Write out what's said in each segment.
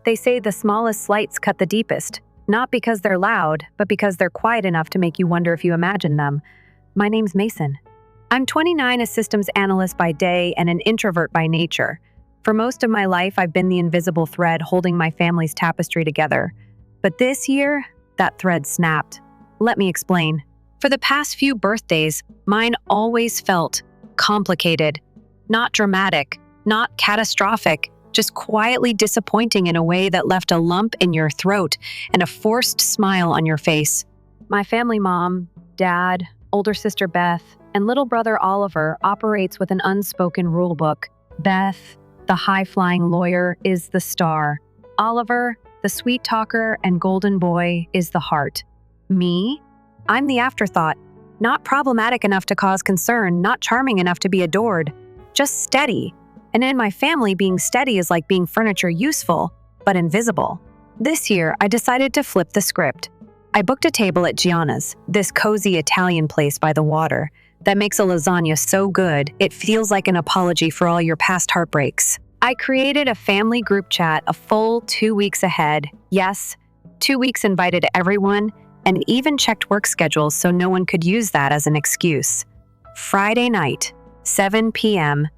They say the smallest slights cut the deepest, not because they're loud, but because they're quiet enough to make you wonder if you imagine them. My name's Mason. I'm 29, a systems analyst by day and an introvert by nature. For most of my life, I've been the invisible thread holding my family's tapestry together. But this year, that thread snapped. Let me explain. For the past few birthdays, mine always felt complicated, not dramatic, not catastrophic, just quietly disappointing in a way that left a lump in your throat and a forced smile on your face. My family mom, dad, older sister Beth, and little brother Oliver operates with an unspoken rule book. Beth, the high-flying lawyer, is the star. Oliver, the sweet talker and golden boy, is the heart. Me? I'm the afterthought. Not problematic enough to cause concern, not charming enough to be adored. Just steady. And in my family, being steady is like being furniture, useful, but invisible. This year, I decided to flip the script. I booked a table at Gianna's, this cozy Italian place by the water that makes a lasagna so good it feels like an apology for all your past heartbreaks. I created a family group chat a full 2 weeks ahead. Yes, 2 weeks invited everyone, and even checked work schedules so no one could use that as an excuse. Friday night, 7 p.m.,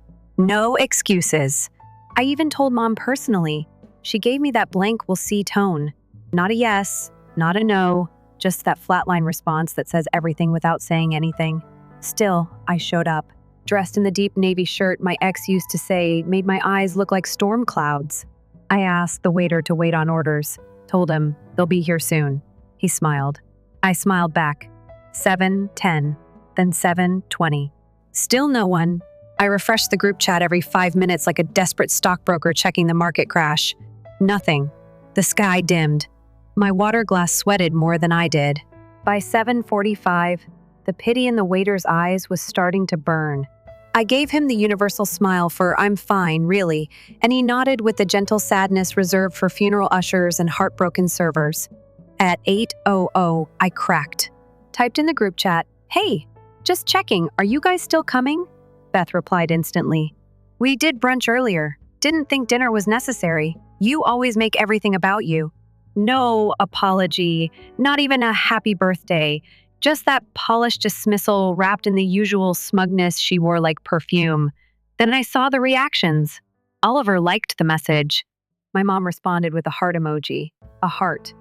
no excuses. I even told Mom personally. She gave me that blank "we'll see" tone. Not a yes, not a no, just that flatline response that says everything without saying anything. Still, I showed up, dressed in the deep navy shirt my ex used to say made my eyes look like storm clouds. I asked the waiter to wait on orders, told him they'll be here soon. He smiled. I smiled back. 7:10, then 7:20. Still no one. I refreshed the group chat every 5 minutes like a desperate stockbroker checking the market crash. Nothing. The sky dimmed. My water glass sweated more than I did. By 7:45, the pity in the waiter's eyes was starting to burn. I gave him the universal smile for "I'm fine, really," and he nodded with the gentle sadness reserved for funeral ushers and heartbroken servers. At 8:00, I cracked. Typed in the group chat, "Hey, just checking, are you guys still coming?" Beth replied instantly. "We did brunch earlier. Didn't think dinner was necessary. You always make everything about you." No apology, not even a happy birthday. Just that polished dismissal wrapped in the usual smugness she wore like perfume. Then I saw the reactions. Oliver liked the message. My mom responded with a heart emoji, a heart.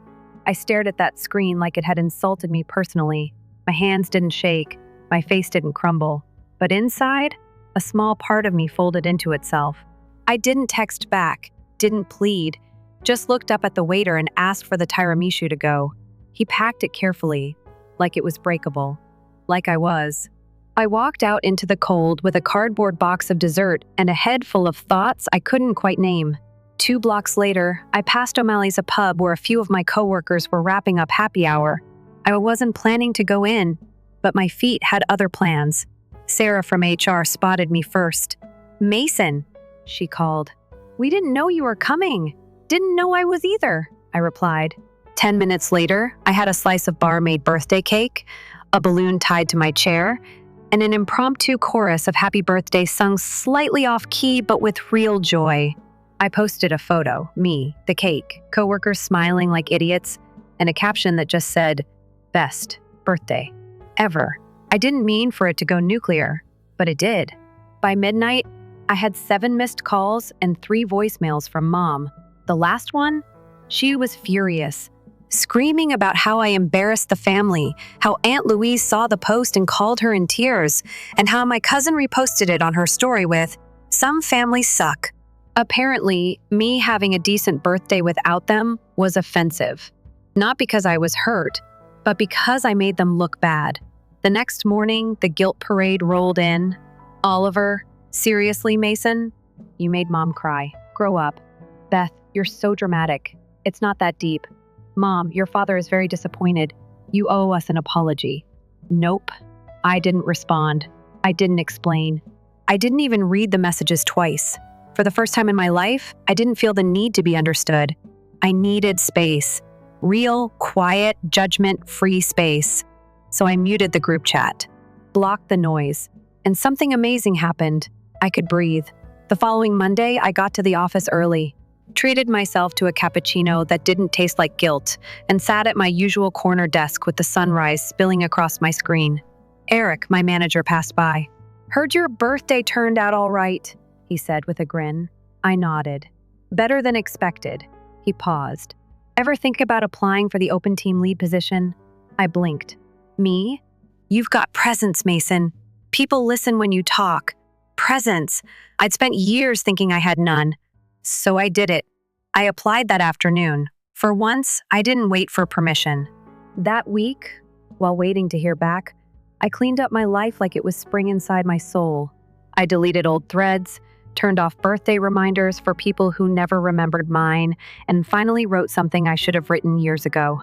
I stared at that screen like it had insulted me personally. My hands didn't shake, my face didn't crumble. But inside, a small part of me folded into itself. I didn't text back, didn't plead, just looked up at the waiter and asked for the tiramisu to go. He packed it carefully, like it was breakable. Like I was. I walked out into the cold with a cardboard box of dessert and a head full of thoughts I couldn't quite name. 2 blocks later, I passed O'Malley's, a pub where a few of my coworkers were wrapping up happy hour. I wasn't planning to go in, but my feet had other plans. Sarah from HR spotted me first. "Mason," she called. "We didn't know you were coming." "Didn't know I was either," I replied. 10 minutes later, I had a slice of bar-made birthday cake, a balloon tied to my chair, and an impromptu chorus of happy birthday sung slightly off-key but with real joy. I posted a photo, me, the cake, coworkers smiling like idiots, and a caption that just said, "Best birthday ever." I didn't mean for it to go nuclear, but it did. By midnight, I had 7 missed calls and 3 voicemails from Mom. The last one? She was furious, screaming about how I embarrassed the family, how Aunt Louise saw the post and called her in tears, and how my cousin reposted it on her story with, "Some families suck." Apparently, me having a decent birthday without them was offensive. Not because I was hurt, but because I made them look bad. The next morning, the guilt parade rolled in. "Oliver, seriously, Mason? You made Mom cry. Grow up." "Beth, you're so dramatic. It's not that deep." "Mom, your father is very disappointed. You owe us an apology." Nope. I didn't respond. I didn't explain. I didn't even read the messages twice. For the first time in my life, I didn't feel the need to be understood. I needed space. Real, quiet, judgment-free space. So I muted the group chat, blocked the noise, and something amazing happened. I could breathe. The following Monday, I got to the office early, treated myself to a cappuccino that didn't taste like guilt, and sat at my usual corner desk with the sunrise spilling across my screen. Eric, my manager, passed by. "Heard your birthday turned out all right," he said with a grin. I nodded. "Better than expected." He paused. "Ever think about applying for the open team lead position?" I blinked. "Me? You've got presence, Mason. People listen when you talk. Presence. I'd spent years thinking I had none. So I did it. I applied that afternoon. For once, I didn't wait for permission. That week, while waiting to hear back, I cleaned up my life like it was spring inside my soul. I deleted old threads, turned off birthday reminders for people who never remembered mine, and finally wrote something I should have written years ago.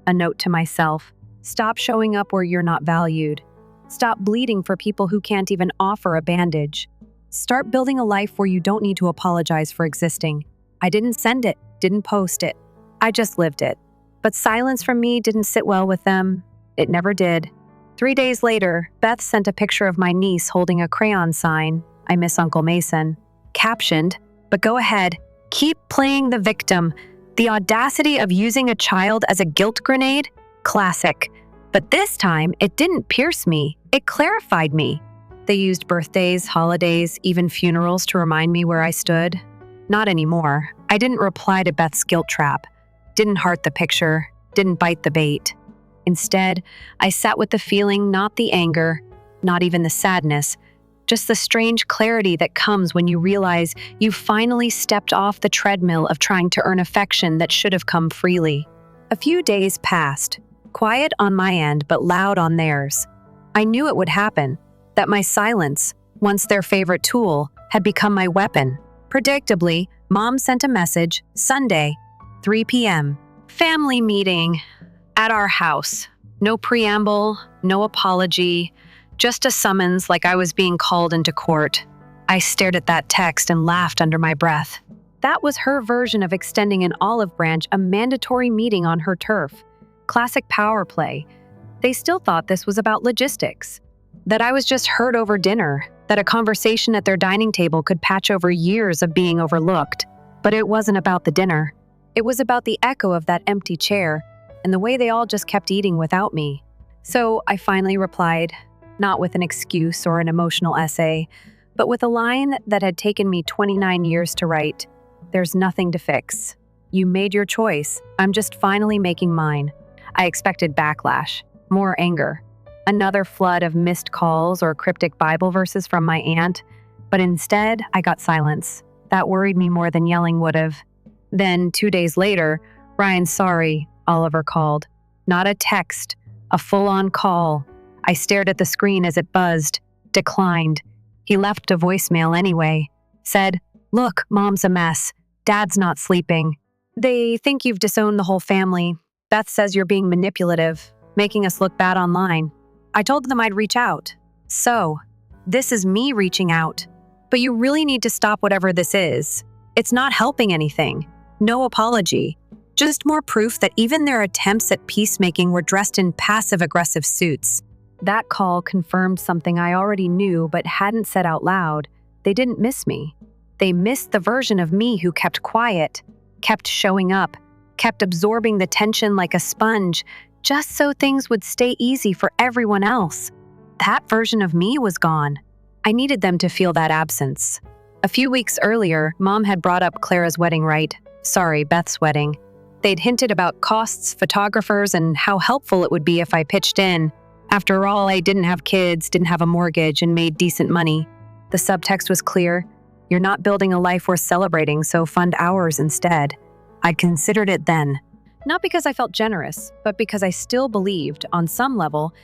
A note to myself: stop showing up where you're not valued. Stop bleeding for people who can't even offer a bandage. Start building a life where you don't need to apologize for existing. I didn't send it, didn't post it. I just lived it. But silence from me didn't sit well with them. It never did. 3 days later, Beth sent a picture of my niece holding a crayon sign, "I miss Uncle Mason," captioned, "But go ahead, keep playing the victim. The audacity of using a child as a guilt grenade? Classic." But this time, it didn't pierce me, it clarified me. They used birthdays, holidays, even funerals to remind me where I stood. Not anymore. I didn't reply to Beth's guilt trap, didn't heart the picture, didn't bite the bait. Instead, I sat with the feeling, not the anger, not even the sadness, just the strange clarity that comes when you realize you finally stepped off the treadmill of trying to earn affection that should have come freely. A few days passed, quiet on my end but loud on theirs. I knew it would happen, that my silence, once their favorite tool, had become my weapon. Predictably, Mom sent a message, Sunday, 3 p.m. Family meeting at our house. No preamble, no apology, just a summons like I was being called into court. I stared at that text and laughed under my breath. That was her version of extending an olive branch, a mandatory meeting on her turf. Classic power play. They still thought this was about logistics. That I was just heard over dinner, that a conversation at their dining table could patch over years of being overlooked. But it wasn't about the dinner. It was about the echo of that empty chair and the way they all just kept eating without me. So I finally replied, not with an excuse or an emotional essay, but with a line that had taken me 29 years to write. There's nothing to fix. You made your choice. I'm just finally making mine. I expected backlash, more anger, another flood of missed calls or cryptic Bible verses from my aunt, but instead I got silence. That worried me more than yelling would have. Then 2 days later, "Ryan, sorry," Oliver called. Not a text, a full-on call. I stared at the screen as it buzzed, declined. He left a voicemail anyway. Said, "Look, Mom's a mess. Dad's not sleeping. They think you've disowned the whole family. Beth says you're being manipulative, making us look bad online." I told them I'd reach out. So, this is me reaching out. But you really need to stop whatever this is. It's not helping anything. No apology. Just more proof that even their attempts at peacemaking were dressed in passive-aggressive suits. That call confirmed something I already knew but hadn't said out loud. They didn't miss me. They missed the version of me who kept quiet, kept showing up, kept absorbing the tension like a sponge, just so things would stay easy for everyone else. That version of me was gone. I needed them to feel that absence. A few weeks earlier, Mom had brought up Clara's wedding Beth's wedding. They'd hinted about costs, photographers, and how helpful it would be if I pitched in. After all, I didn't have kids, didn't have a mortgage, and made decent money. The subtext was clear. You're not building a life worth celebrating, so fund ours instead. I'd considered it then. Not because I felt generous, but because I still believed, on some level,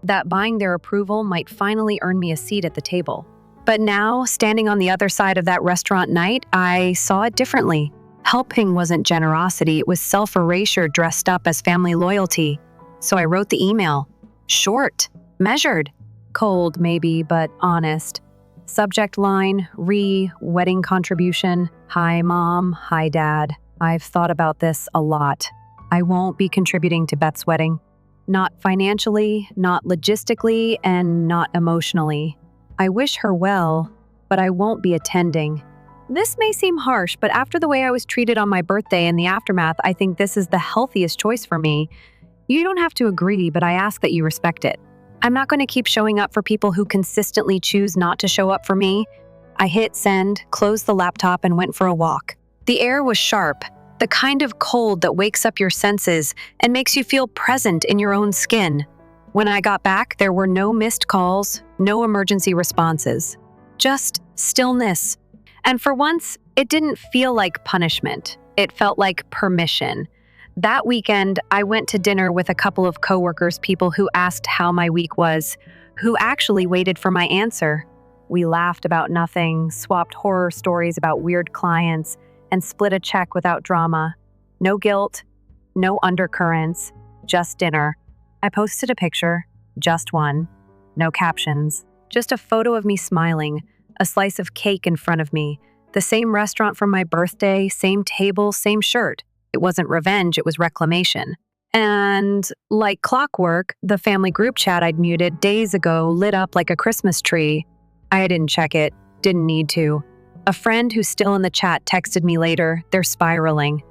that buying their approval might finally earn me a seat at the table. But now, standing on the other side of that restaurant night, I saw it differently. Helping wasn't generosity, it was self-erasure dressed up as family loyalty. So I wrote the email. Short, measured, cold maybe, but honest. Subject line, wedding contribution. Hi, Mom. Hi, Dad. I've thought about this a lot. I won't be contributing to Beth's wedding. Not financially, not logistically, and not emotionally. I wish her well, but I won't be attending. This may seem harsh, but after the way I was treated on my birthday and the aftermath, I think this is the healthiest choice for me. You don't have to agree, but I ask that you respect it. I'm not going to keep showing up for people who consistently choose not to show up for me. I hit send, closed the laptop, and went for a walk. The air was sharp, the kind of cold that wakes up your senses and makes you feel present in your own skin. When I got back, there were no missed calls, no emergency responses, just stillness. And for once, it didn't feel like punishment. It felt like permission. That weekend, I went to dinner with a couple of coworkers, people who asked how my week was, who actually waited for my answer. We laughed about nothing, swapped horror stories about weird clients, and split a check without drama. No guilt, no undercurrents, just dinner. I posted a picture, just one. No captions, just a photo of me smiling, a slice of cake in front of me, the same restaurant from my birthday, same table, same shirt. It wasn't revenge, it was reclamation. And like clockwork, the family group chat I'd muted days ago lit up like a Christmas tree. I didn't check it, didn't need to. A friend who's still in the chat texted me later. They're spiraling.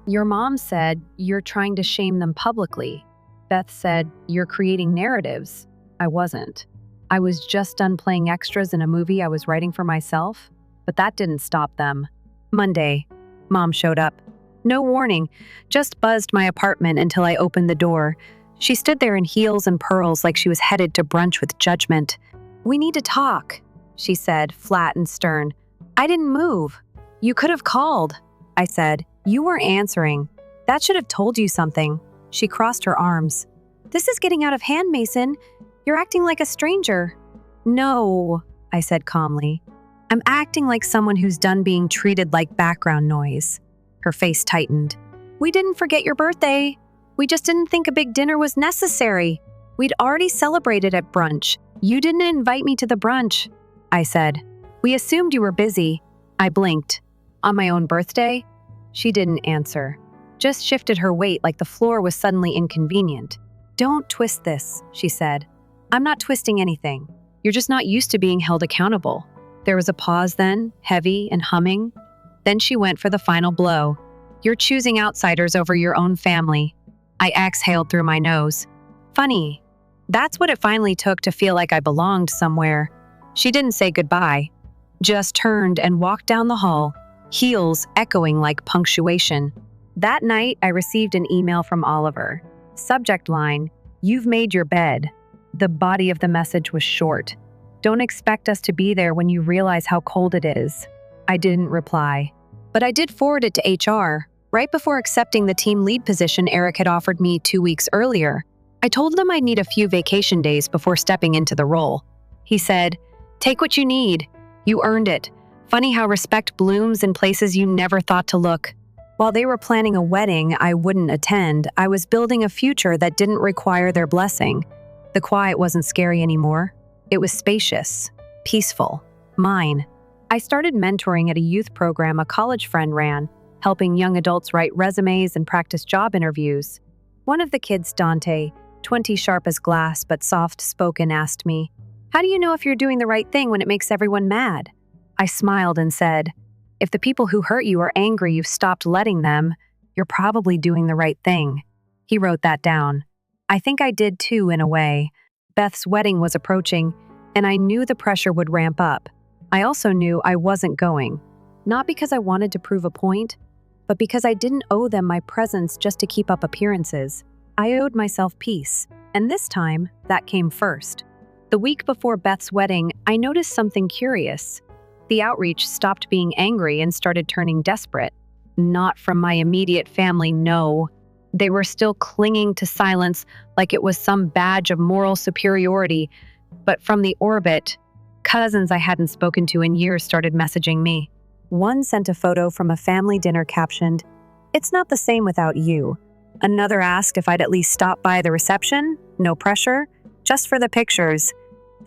Your mom said you're trying to shame them publicly. Beth said you're creating narratives. I wasn't. I was just done playing extras in a movie I was writing for myself, but that didn't stop them. Monday, Mom showed up. No warning, just buzzed my apartment until I opened the door. She stood there in heels and pearls like she was headed to brunch with judgment. We need to talk, she said, flat and stern. I didn't move. You could have called, I said. You weren't answering. That should have told you something. She crossed her arms. This is getting out of hand, Mason. You're acting like a stranger. No, I said calmly. I'm acting like someone who's done being treated like background noise. Her face tightened. We didn't forget your birthday. We just didn't think a big dinner was necessary. We'd already celebrated at brunch. You didn't invite me to the brunch, I said. We assumed you were busy. I blinked. On my own birthday? She didn't answer. Just shifted her weight like the floor was suddenly inconvenient. Don't twist this, she said. I'm not twisting anything. You're just not used to being held accountable. There was a pause then, heavy and humming. Then she went for the final blow. You're choosing outsiders over your own family. I exhaled through my nose. Funny. That's what it finally took to feel like I belonged somewhere. She didn't say goodbye, just turned and walked down the hall, heels echoing like punctuation. That night, I received an email from Oliver. Subject line, "You've made your bed." The body of the message was short. Don't expect us to be there when you realize how cold it is. I didn't reply. But I did forward it to HR, right before accepting the team lead position Eric had offered me 2 weeks earlier. I told them I'd need a few vacation days before stepping into the role. He said, "Take what you need. You earned it. Funny how respect blooms in places you never thought to look." While they were planning a wedding I wouldn't attend, I was building a future that didn't require their blessing. The quiet wasn't scary anymore. It was spacious, peaceful, mine. I started mentoring at a youth program a college friend ran, helping young adults write resumes and practice job interviews. One of the kids, Dante, 20 sharp as glass but soft-spoken, asked me, "How do you know if you're doing the right thing when it makes everyone mad?" I smiled and said, "If the people who hurt you are angry you've stopped letting them, you're probably doing the right thing." He wrote that down. I think I did too, in a way. Beth's wedding was approaching, and I knew the pressure would ramp up. I also knew I wasn't going, not because I wanted to prove a point, but because I didn't owe them my presence just to keep up appearances. I owed myself peace, and this time, that came first. The week before Beth's wedding, I noticed something curious. The outreach stopped being angry and started turning desperate. Not from my immediate family, no. They were still clinging to silence like it was some badge of moral superiority, but from the orbit, cousins I hadn't spoken to in years started messaging me. One sent a photo from a family dinner captioned, "It's not the same without you." Another asked if I'd at least stop by the reception, no pressure, just for the pictures.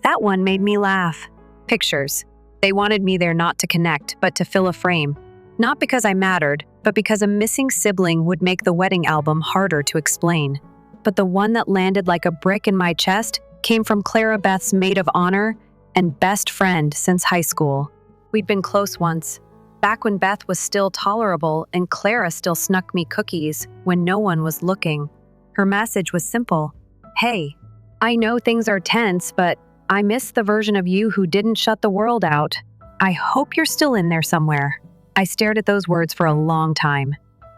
That one made me laugh. Pictures. They wanted me there not to connect, but to fill a frame. Not because I mattered, but because a missing sibling would make the wedding album harder to explain. But the one that landed like a brick in my chest came from Clara Beth's maid of honor and best friend since high school. We'd been close once, Back when Beth was still tolerable and Clara still snuck me cookies when no one was looking. Her message was simple. Hey, I know things are tense, but I miss the version of you who didn't shut the world out. I hope you're still in there somewhere. I stared at those words for a long time.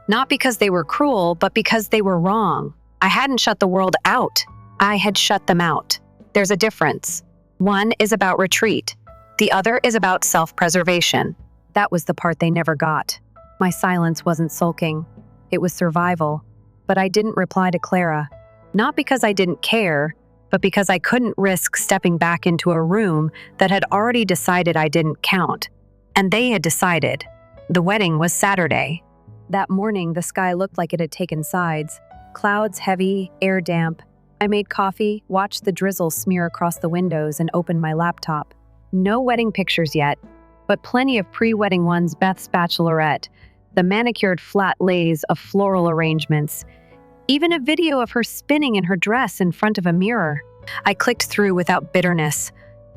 Not because they were cruel, but because they were wrong. I hadn't shut the world out. I had shut them out. There's a difference. One is about retreat. The other is about self-preservation. That was the part they never got. My silence wasn't sulking. It was survival. But I didn't reply to Clara. Not because I didn't care, but because I couldn't risk stepping back into a room that had already decided I didn't count. And they had decided. The wedding was Saturday. That morning, the sky looked like it had taken sides. Clouds heavy, air damp. I made coffee, watched the drizzle smear across the windows, and opened my laptop. No wedding pictures yet, but plenty of pre-wedding ones. Beth's bachelorette, the manicured flat lays of floral arrangements, even a video of her spinning in her dress in front of a mirror. I clicked through without bitterness.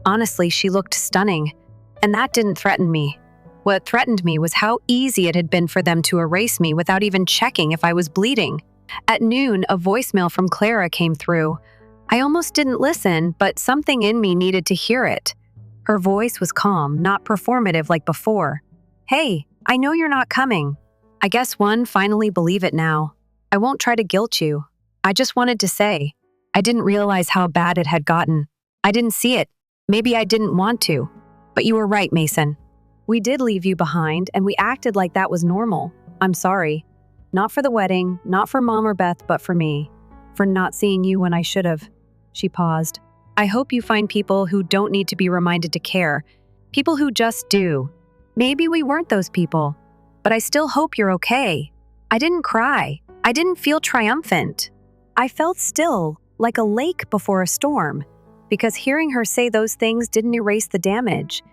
Honestly, she looked stunning, and that didn't threaten me. What threatened me was how easy it had been for them to erase me without even checking if I was bleeding. At noon, a voicemail from Clara came through. I almost didn't listen, but something in me needed to hear it. Her voice was calm, not performative like before. Hey, I know you're not coming. I guess one finally believe it now. I won't try to guilt you. I just wanted to say, I didn't realize how bad it had gotten. I didn't see it. Maybe I didn't want to. But you were right, Mason. We did leave you behind, and we acted like that was normal. I'm sorry. Not for the wedding, not for Mom or Beth, but for me. For not seeing you when I should have. She paused. I hope you find people who don't need to be reminded to care. People who just do. Maybe we weren't those people. But I still hope you're okay. I didn't cry. I didn't feel triumphant. I felt still, like a lake before a storm. Because hearing her say those things didn't erase the damage.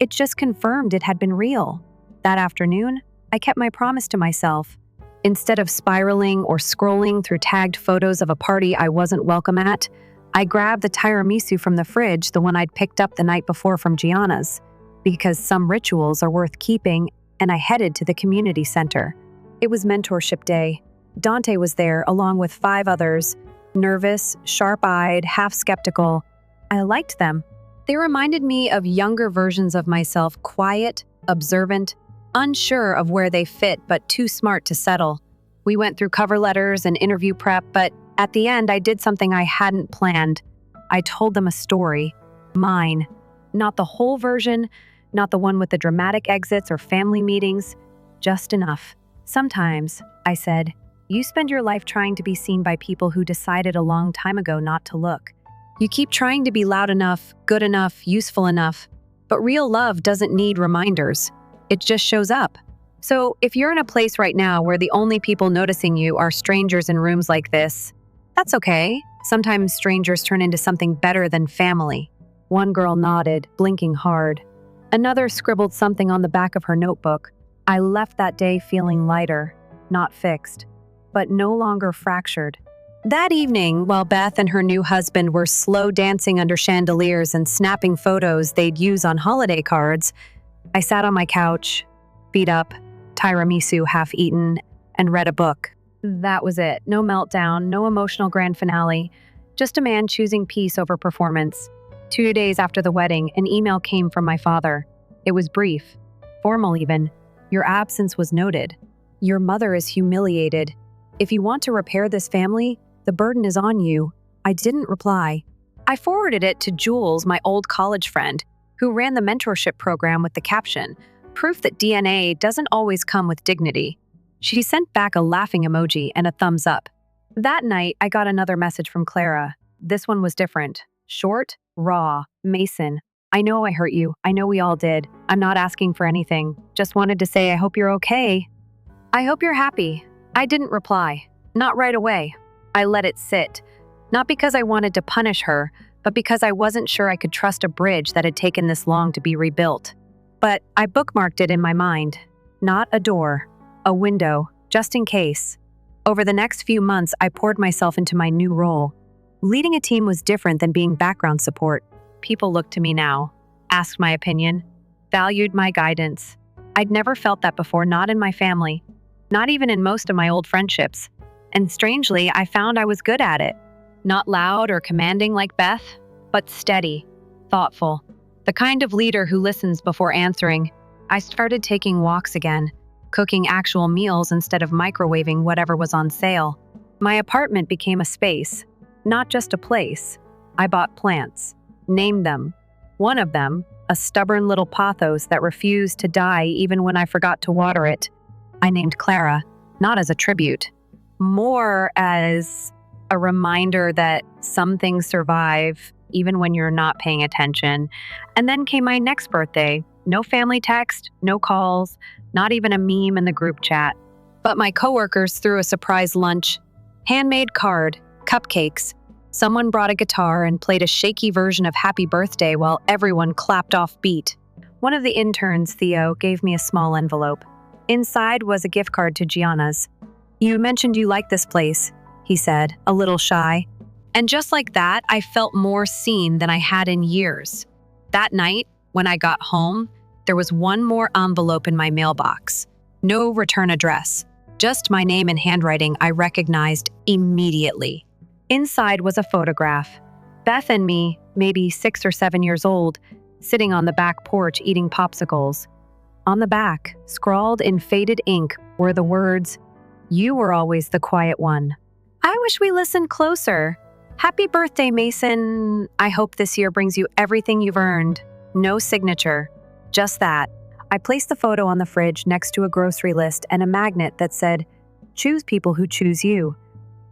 It just confirmed it had been real. That afternoon, I kept my promise to myself. Instead of spiraling or scrolling through tagged photos of a party I wasn't welcome at, I grabbed the tiramisu from the fridge, the one I'd picked up the night before from Gianna's, because some rituals are worth keeping, and I headed to the community center. It was mentorship day. Dante was there along with 5 others, nervous, sharp-eyed, half-skeptical. I liked them. They reminded me of younger versions of myself, quiet, observant, unsure of where they fit, but too smart to settle. We went through cover letters and interview prep, but at the end, I did something I hadn't planned. I told them a story. Mine. Not the whole version, not the one with the dramatic exits or family meetings. Just enough. Sometimes, I said, you spend your life trying to be seen by people who decided a long time ago not to look. You keep trying to be loud enough, good enough, useful enough, but real love doesn't need reminders. It just shows up. So if you're in a place right now where the only people noticing you are strangers in rooms like this, that's okay. Sometimes strangers turn into something better than family. One girl nodded, blinking hard. Another scribbled something on the back of her notebook. I left that day feeling lighter, not fixed, but no longer fractured. That evening, while Beth and her new husband were slow dancing under chandeliers and snapping photos they'd use on holiday cards, I sat on my couch, beat up, tiramisu half-eaten, and read a book. That was it. No meltdown, no emotional grand finale, just a man choosing peace over performance. 2 days after the wedding, an email came from my father. It was brief, formal even. Your absence was noted. Your mother is humiliated. If you want to repair this family, the burden is on you. I didn't reply. I forwarded it to Jules, my old college friend, who ran the mentorship program with the caption, proof that DNA doesn't always come with dignity. She sent back a laughing emoji and a thumbs up. That night, I got another message from Clara. This one was different. Short, raw, Mason. I know I hurt you. I know we all did. I'm not asking for anything. Just wanted to say I hope you're okay. I hope you're happy. I didn't reply. Not right away. I let it sit. Not because I wanted to punish her, but because I wasn't sure I could trust a bridge that had taken this long to be rebuilt. But I bookmarked it in my mind. Not a door. A window, just in case. Over the next few months, I poured myself into my new role. Leading a team was different than being background support. People looked to me now, asked my opinion, valued my guidance. I'd never felt that before, not in my family, not even in most of my old friendships. And strangely, I found I was good at it. Not loud or commanding like Beth, but steady, thoughtful, the kind of leader who listens before answering. I started taking walks again, cooking actual meals instead of microwaving whatever was on sale. My apartment became a space, not just a place. I bought plants, named them. One of them, a stubborn little pothos that refused to die even when I forgot to water it, I named Clara, not as a tribute, more as a reminder that some things survive even when you're not paying attention. And then came my next birthday. No family text, no calls, not even a meme in the group chat. But my coworkers threw a surprise lunch, handmade card, cupcakes. Someone brought a guitar and played a shaky version of Happy Birthday while everyone clapped off beat. One of the interns, Theo, gave me a small envelope. Inside was a gift card to Gianna's. "You mentioned you liked this place," he said, a little shy. And just like that, I felt more seen than I had in years. That night, when I got home, there was one more envelope in my mailbox. No return address, just my name and handwriting I recognized immediately. Inside was a photograph. Beth and me, maybe 6 or 7 years old, sitting on the back porch eating popsicles. On the back, scrawled in faded ink, were the words, "You were always the quiet one. I wish we listened closer. Happy birthday, Mason. I hope this year brings you everything you've earned." No signature, just that. I placed the photo on the fridge next to a grocery list and a magnet that said, "Choose people who choose you."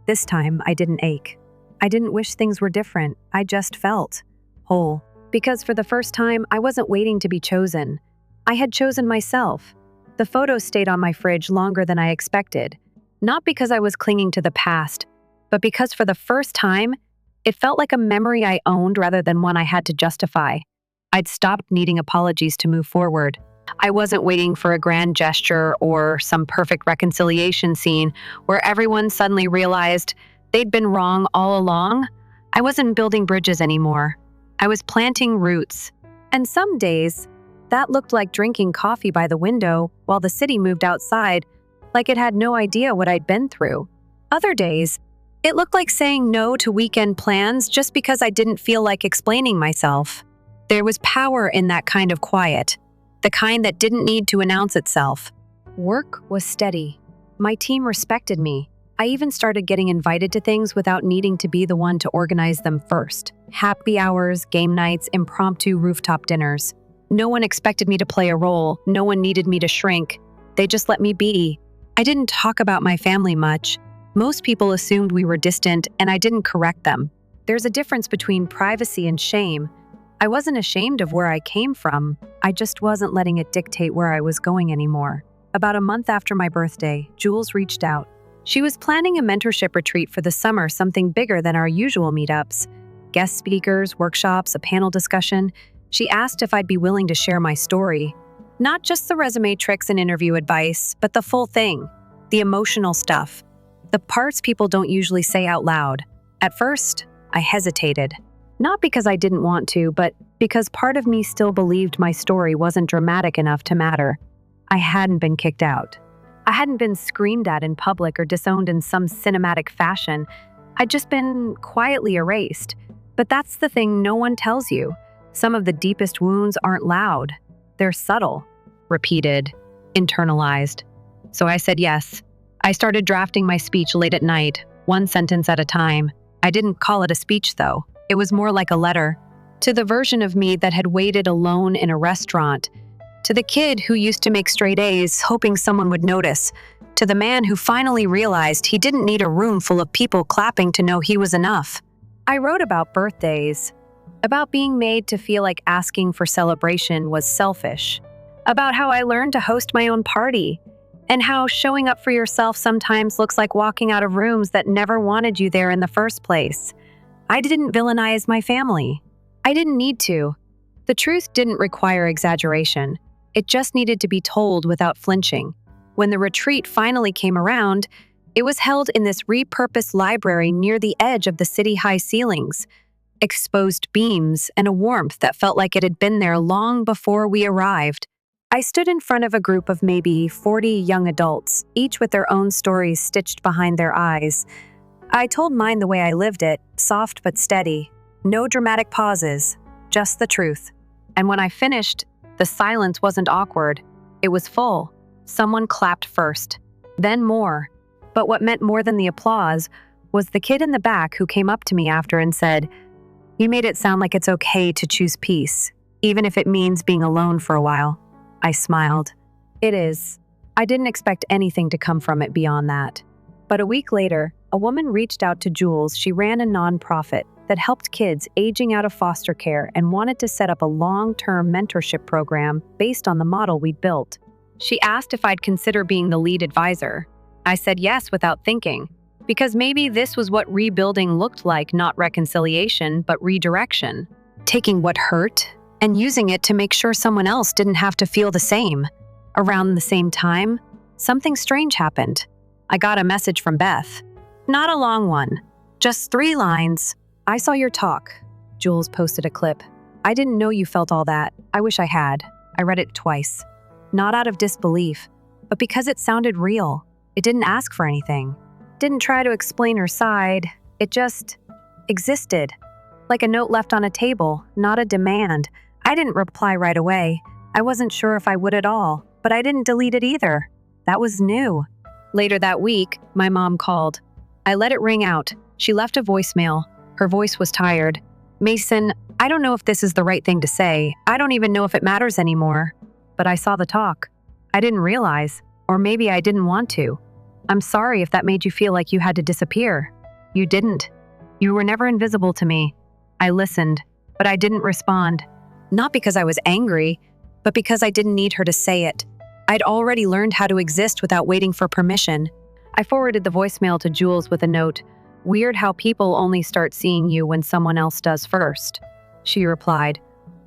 This time, I didn't ache. I didn't wish things were different. I just felt whole. Because for the first time, I wasn't waiting to be chosen. I had chosen myself. The photo stayed on my fridge longer than I expected. Not because I was clinging to the past, but because for the first time, it felt like a memory I owned rather than one I had to justify. I'd stopped needing apologies to move forward. I wasn't waiting for a grand gesture or some perfect reconciliation scene where everyone suddenly realized they'd been wrong all along. I wasn't building bridges anymore. I was planting roots. And some days, that looked like drinking coffee by the window while the city moved outside, like it had no idea what I'd been through. Other days, it looked like saying no to weekend plans just because I didn't feel like explaining myself. There was power in that kind of quiet, the kind that didn't need to announce itself. Work was steady. My team respected me. I even started getting invited to things without needing to be the one to organize them first. Happy hours, game nights, impromptu rooftop dinners. No one expected me to play a role. No one needed me to shrink. They just let me be. I didn't talk about my family much. Most people assumed we were distant, and I didn't correct them. There's a difference between privacy and shame. I wasn't ashamed of where I came from. I just wasn't letting it dictate where I was going anymore. About a month after my birthday, Jules reached out. She was planning a mentorship retreat for the summer, something bigger than our usual meetups. Guest speakers, workshops, a panel discussion. She asked if I'd be willing to share my story. Not just the resume tricks and interview advice, but the full thing. The emotional stuff. The parts people don't usually say out loud. At first, I hesitated. Not because I didn't want to, but because part of me still believed my story wasn't dramatic enough to matter. I hadn't been kicked out. I hadn't been screamed at in public or disowned in some cinematic fashion. I'd just been quietly erased. But that's the thing no one tells you. Some of the deepest wounds aren't loud. They're subtle, repeated, internalized. So I said yes. I started drafting my speech late at night, one sentence at a time. I didn't call it a speech, though. It was more like a letter. To the version of me that had waited alone in a restaurant. To the kid who used to make straight A's, hoping someone would notice. To the man who finally realized he didn't need a room full of people clapping to know he was enough. I wrote about birthdays. About being made to feel like asking for celebration was selfish. About how I learned to host my own party. And how showing up for yourself sometimes looks like walking out of rooms that never wanted you there in the first place. I didn't villainize my family. I didn't need to. The truth didn't require exaggeration. It just needed to be told without flinching. When the retreat finally came around, it was held in this repurposed library near the edge of the city high ceilings. Exposed beams and a warmth that felt like it had been there long before we arrived. I stood in front of a group of maybe 40 young adults, each with their own stories stitched behind their eyes. I told mine the way I lived it, soft but steady. No dramatic pauses, just the truth. And when I finished, the silence wasn't awkward. It was full. Someone clapped first, then more. But what meant more than the applause was the kid in the back who came up to me after and said, "You made it sound like it's okay to choose peace, even if it means being alone for a while." I smiled. It is. I didn't expect anything to come from it beyond that. But a week later, a woman reached out to Jules. She ran a nonprofit that helped kids aging out of foster care and wanted to set up a long-term mentorship program based on the model we'd built. She asked if I'd consider being the lead advisor. I said yes without thinking, because maybe this was what rebuilding looked like, not reconciliation, but redirection. Taking what hurt and using it to make sure someone else didn't have to feel the same. Around the same time, something strange happened. I got a message from Beth. Not a long one, just 3 lines. "I saw your talk." Jules posted a clip. "I didn't know you felt all that. I wish I had." I read it twice. Not out of disbelief, but because it sounded real. It didn't ask for anything. Didn't try to explain her side. It just existed. Like a note left on a table, not a demand. I didn't reply right away. I wasn't sure if I would at all, but I didn't delete it either. That was new. Later that week, my mom called. I let it ring out. She left a voicemail. Her voice was tired. "Mason, I don't know if this is the right thing to say. I don't even know if it matters anymore. But I saw the talk. I didn't realize, or maybe I didn't want to. I'm sorry if that made you feel like you had to disappear. You didn't. You were never invisible to me." I listened, but I didn't respond. Not because I was angry, but because I didn't need her to say it. I'd already learned how to exist without waiting for permission. I forwarded the voicemail to Jules with a note. "Weird how people only start seeing you when someone else does first." She replied,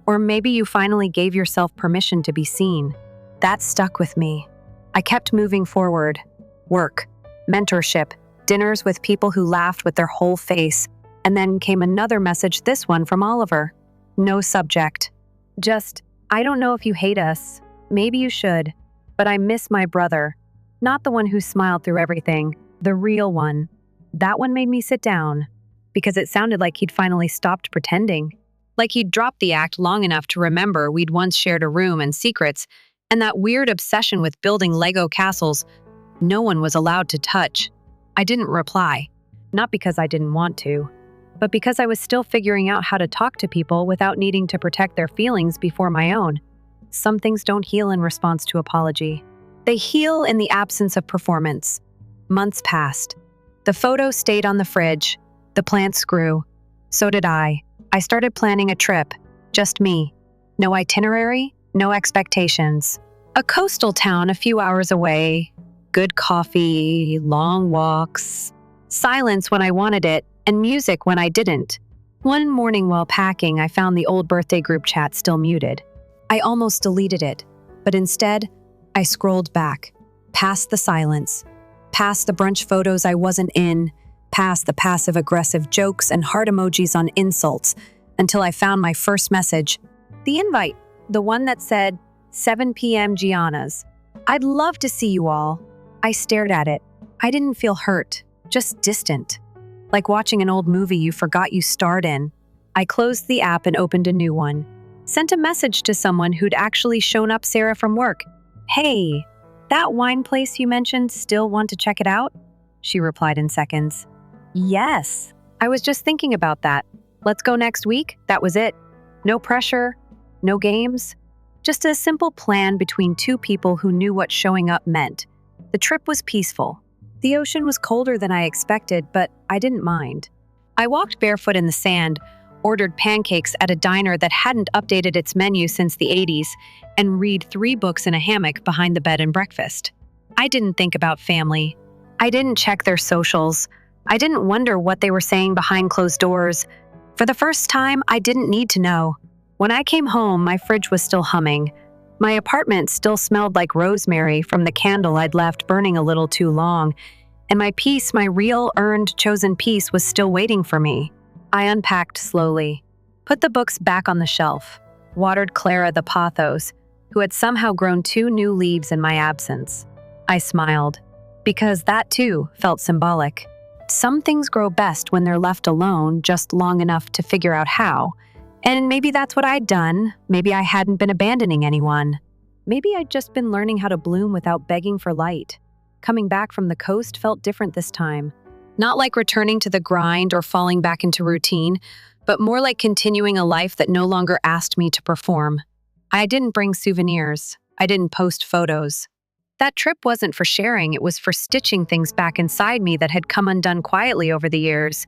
"Or maybe you finally gave yourself permission to be seen." That stuck with me. I kept moving forward. Work, mentorship, dinners with people who laughed with their whole face. And then came another message, this one from Oliver. No subject. Just, "I don't know if you hate us. Maybe you should. But I miss my brother." Not the one who smiled through everything, the real one. That one made me sit down, because it sounded like he'd finally stopped pretending. Like he'd dropped the act long enough to remember we'd once shared a room and secrets, and that weird obsession with building Lego castles no one was allowed to touch. I didn't reply, not because I didn't want to, but because I was still figuring out how to talk to people without needing to protect their feelings before my own. Some things don't heal in response to apology. They heal in the absence of performance. Months passed. The photo stayed on the fridge. The plants grew. So did I. I started planning a trip. Just me. No itinerary, no expectations. A coastal town a few hours away. Good coffee, long walks. Silence when I wanted it, and music when I didn't. One morning while packing, I found the old birthday group chat still muted. I almost deleted it, but instead, I scrolled back, past the silence, past the brunch photos I wasn't in, past the passive-aggressive jokes and heart emojis on insults, until I found my first message. The invite, the one that said, 7 p.m. Gianna's. "I'd love to see you all." I stared at it. I didn't feel hurt, just distant. Like watching an old movie you forgot you starred in. I closed the app and opened a new one. Sent a message to someone who'd actually shown up, Sarah from work. "Hey, that wine place you mentioned, still want to check it out?" She replied in seconds. "Yes, I was just thinking about that. Let's go next week." That was it. No pressure, no games. Just a simple plan between two people who knew what showing up meant. The trip was peaceful. The ocean was colder than I expected, but I didn't mind. I walked barefoot in the sand, ordered pancakes at a diner that hadn't updated its menu since the 80s, and read 3 books in a hammock behind the bed and breakfast. I didn't think about family. I didn't check their socials. I didn't wonder what they were saying behind closed doors. For the first time, I didn't need to know. When I came home, my fridge was still humming. My apartment still smelled like rosemary from the candle I'd left burning a little too long, and my peace, my real, earned, chosen peace, was still waiting for me. I unpacked slowly, put the books back on the shelf, watered Clara the pothos, who had somehow grown 2 new leaves in my absence. I smiled, because that too felt symbolic. Some things grow best when they're left alone just long enough to figure out how. And maybe that's what I'd done. Maybe I hadn't been abandoning anyone. Maybe I'd just been learning how to bloom without begging for light. Coming back from the coast felt different this time. Not like returning to the grind or falling back into routine, but more like continuing a life that no longer asked me to perform. I didn't bring souvenirs. I didn't post photos. That trip wasn't for sharing, it was for stitching things back inside me that had come undone quietly over the years.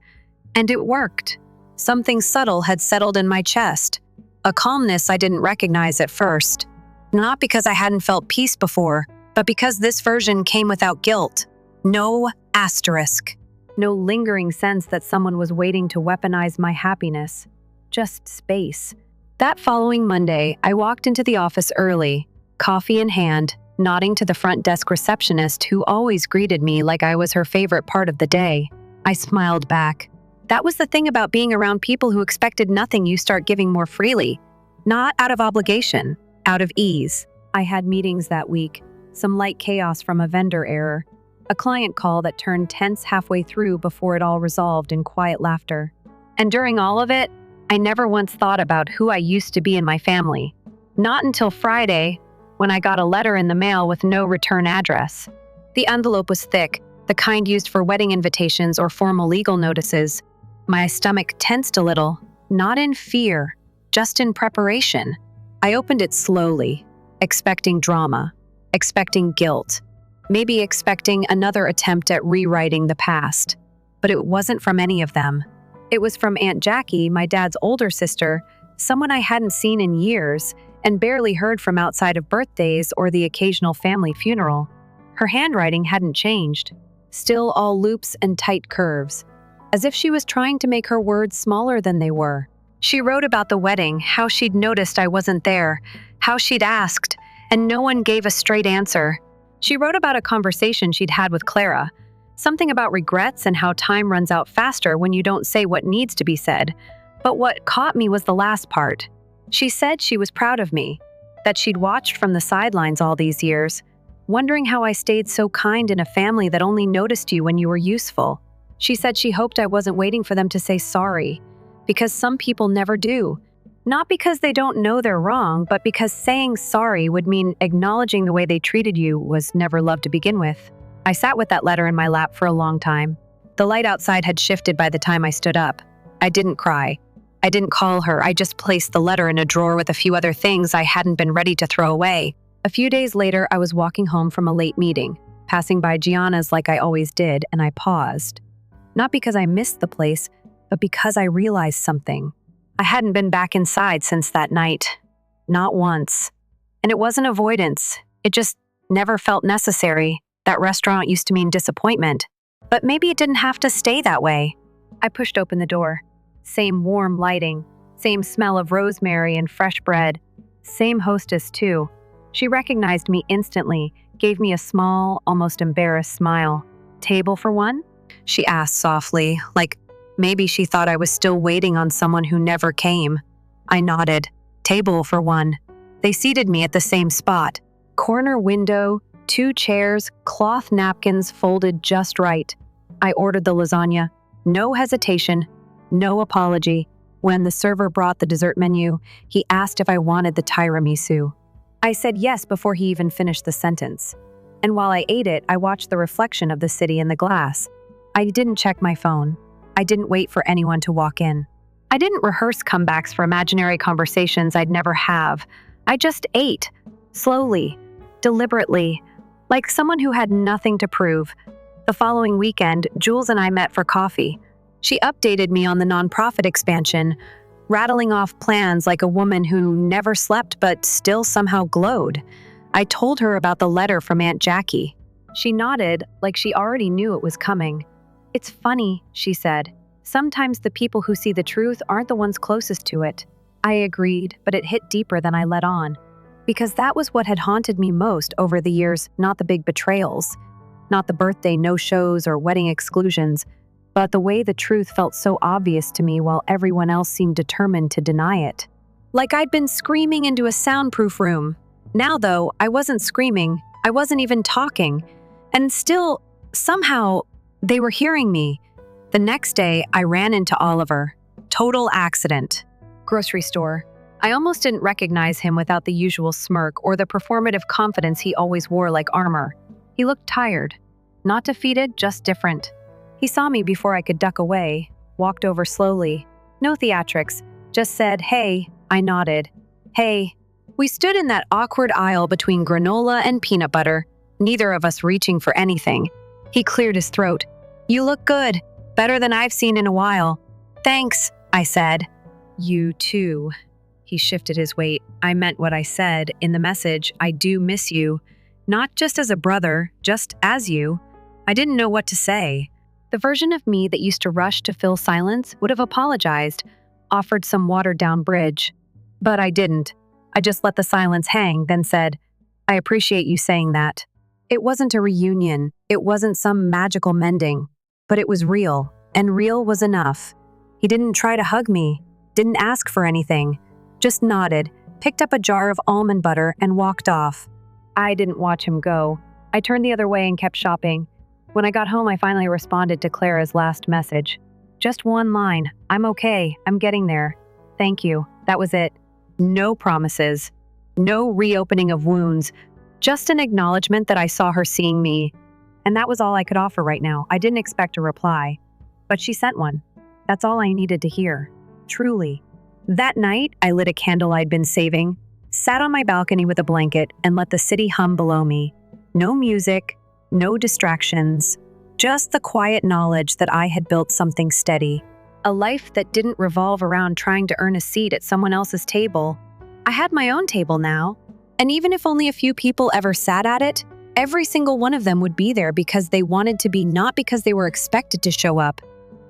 And it worked. Something subtle had settled in my chest. A calmness I didn't recognize at first. Not because I hadn't felt peace before, but because this version came without guilt. No asterisk. No lingering sense that someone was waiting to weaponize my happiness. Just space. That following Monday, I walked into the office early, coffee in hand, nodding to the front desk receptionist who always greeted me like I was her favorite part of the day. I smiled back. That was the thing about being around people who expected nothing. You start giving more freely. Not out of obligation, out of ease. I had meetings that week, some light chaos from a vendor error, a client call that turned tense halfway through before it all resolved in quiet laughter. And during all of it, I never once thought about who I used to be in my family. Not until Friday, when I got a letter in the mail with no return address. The envelope was thick, the kind used for wedding invitations or formal legal notices. My stomach tensed a little, not in fear, just in preparation. I opened it slowly, expecting drama, expecting guilt, maybe expecting another attempt at rewriting the past. But it wasn't from any of them. It was from Aunt Jackie, my dad's older sister, someone I hadn't seen in years and barely heard from outside of birthdays or the occasional family funeral. Her handwriting hadn't changed, still all loops and tight curves, as if she was trying to make her words smaller than they were. She wrote about the wedding, how she'd noticed I wasn't there, how she'd asked, and no one gave a straight answer. She wrote about a conversation she'd had with Clara, something about regrets and how time runs out faster when you don't say what needs to be said. But what caught me was the last part. She said she was proud of me, that she'd watched from the sidelines all these years, wondering how I stayed so kind in a family that only noticed you when you were useful. She said she hoped I wasn't waiting for them to say sorry, because some people never do. Not because they don't know they're wrong, but because saying sorry would mean acknowledging the way they treated you was never love to begin with. I sat with that letter in my lap for a long time. The light outside had shifted by the time I stood up. I didn't cry. I didn't call her. I just placed the letter in a drawer with a few other things I hadn't been ready to throw away. A few days later, I was walking home from a late meeting, passing by Gianna's like I always did, and I paused. Not because I missed the place, but because I realized something. I hadn't been back inside since that night. Not once. And it wasn't avoidance. It just never felt necessary. That restaurant used to mean disappointment. But maybe it didn't have to stay that way. I pushed open the door. Same warm lighting. Same smell of rosemary and fresh bread. Same hostess, too. She recognized me instantly, gave me a small, almost embarrassed smile. "Table for one?" she asked softly, like maybe she thought I was still waiting on someone who never came. I nodded. "Table for one." They seated me at the same spot. Corner window, 2 chairs, cloth napkins folded just right. I ordered the lasagna. No hesitation, no apology. When the server brought the dessert menu, he asked if I wanted the tiramisu. I said yes before he even finished the sentence. And while I ate it, I watched the reflection of the city in the glass. I didn't check my phone. I didn't wait for anyone to walk in. I didn't rehearse comebacks for imaginary conversations I'd never have. I just ate, slowly, deliberately, like someone who had nothing to prove. The following weekend, Jules and I met for coffee. She updated me on the nonprofit expansion, rattling off plans like a woman who never slept but still somehow glowed. I told her about the letter from Aunt Jackie. She nodded like she already knew it was coming. "It's funny," she said. "Sometimes the people who see the truth aren't the ones closest to it." I agreed, but it hit deeper than I let on. Because that was what had haunted me most over the years, not the big betrayals, not the birthday no-shows or wedding exclusions, but the way the truth felt so obvious to me while everyone else seemed determined to deny it. Like I'd been screaming into a soundproof room, Now, though, I wasn't screaming, I wasn't even talking, and still, somehow, they were hearing me. The next day, I ran into Oliver. Total accident. Grocery store. I almost didn't recognize him without the usual smirk or the performative confidence he always wore like armor. He looked tired. Not defeated, just different. He saw me before I could duck away, walked over slowly. No theatrics, just said, "Hey." I nodded. "Hey." We stood in that awkward aisle between granola and peanut butter, neither of us reaching for anything. He cleared his throat. "You look good. Better than I've seen in a while." "Thanks," I said. "You too." He shifted his weight. I meant what I said in the message. I do miss you. Not just as a brother, just as you. I didn't know what to say. The version of me that used to rush to fill silence would have apologized, offered some watered-down bridge. But I didn't. I just let the silence hang, then said, "I appreciate you saying that." It wasn't a reunion. It wasn't some magical mending. But it was real, and real was enough. He didn't try to hug me, didn't ask for anything, just nodded, picked up a jar of almond butter, and walked off. I didn't watch him go. I turned the other way and kept shopping. When I got home, I finally responded to Clara's last message. Just one line. "I'm okay. I'm getting there. Thank you." That was it. No promises. No reopening of wounds. Just an acknowledgement that I saw her seeing me. And that was all I could offer right now. I didn't expect a reply. But she sent one. That's all I needed to hear. Truly. That night, I lit a candle I'd been saving, sat on my balcony with a blanket, and let the city hum below me. No music, no distractions, just the quiet knowledge that I had built something steady. A life that didn't revolve around trying to earn a seat at someone else's table. I had my own table now, and even if only a few people ever sat at it, every single one of them would be there because they wanted to be, not because they were expected to show up.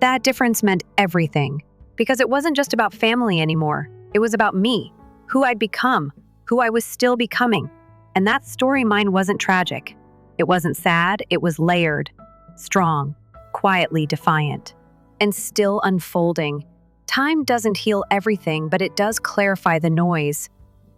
That difference meant everything, because it wasn't just about family anymore. It was about me, who I'd become, who I was still becoming. And that story mine wasn't tragic. It wasn't sad, it was layered, strong, quietly defiant, and still unfolding. Time doesn't heal everything, but it does clarify the noise.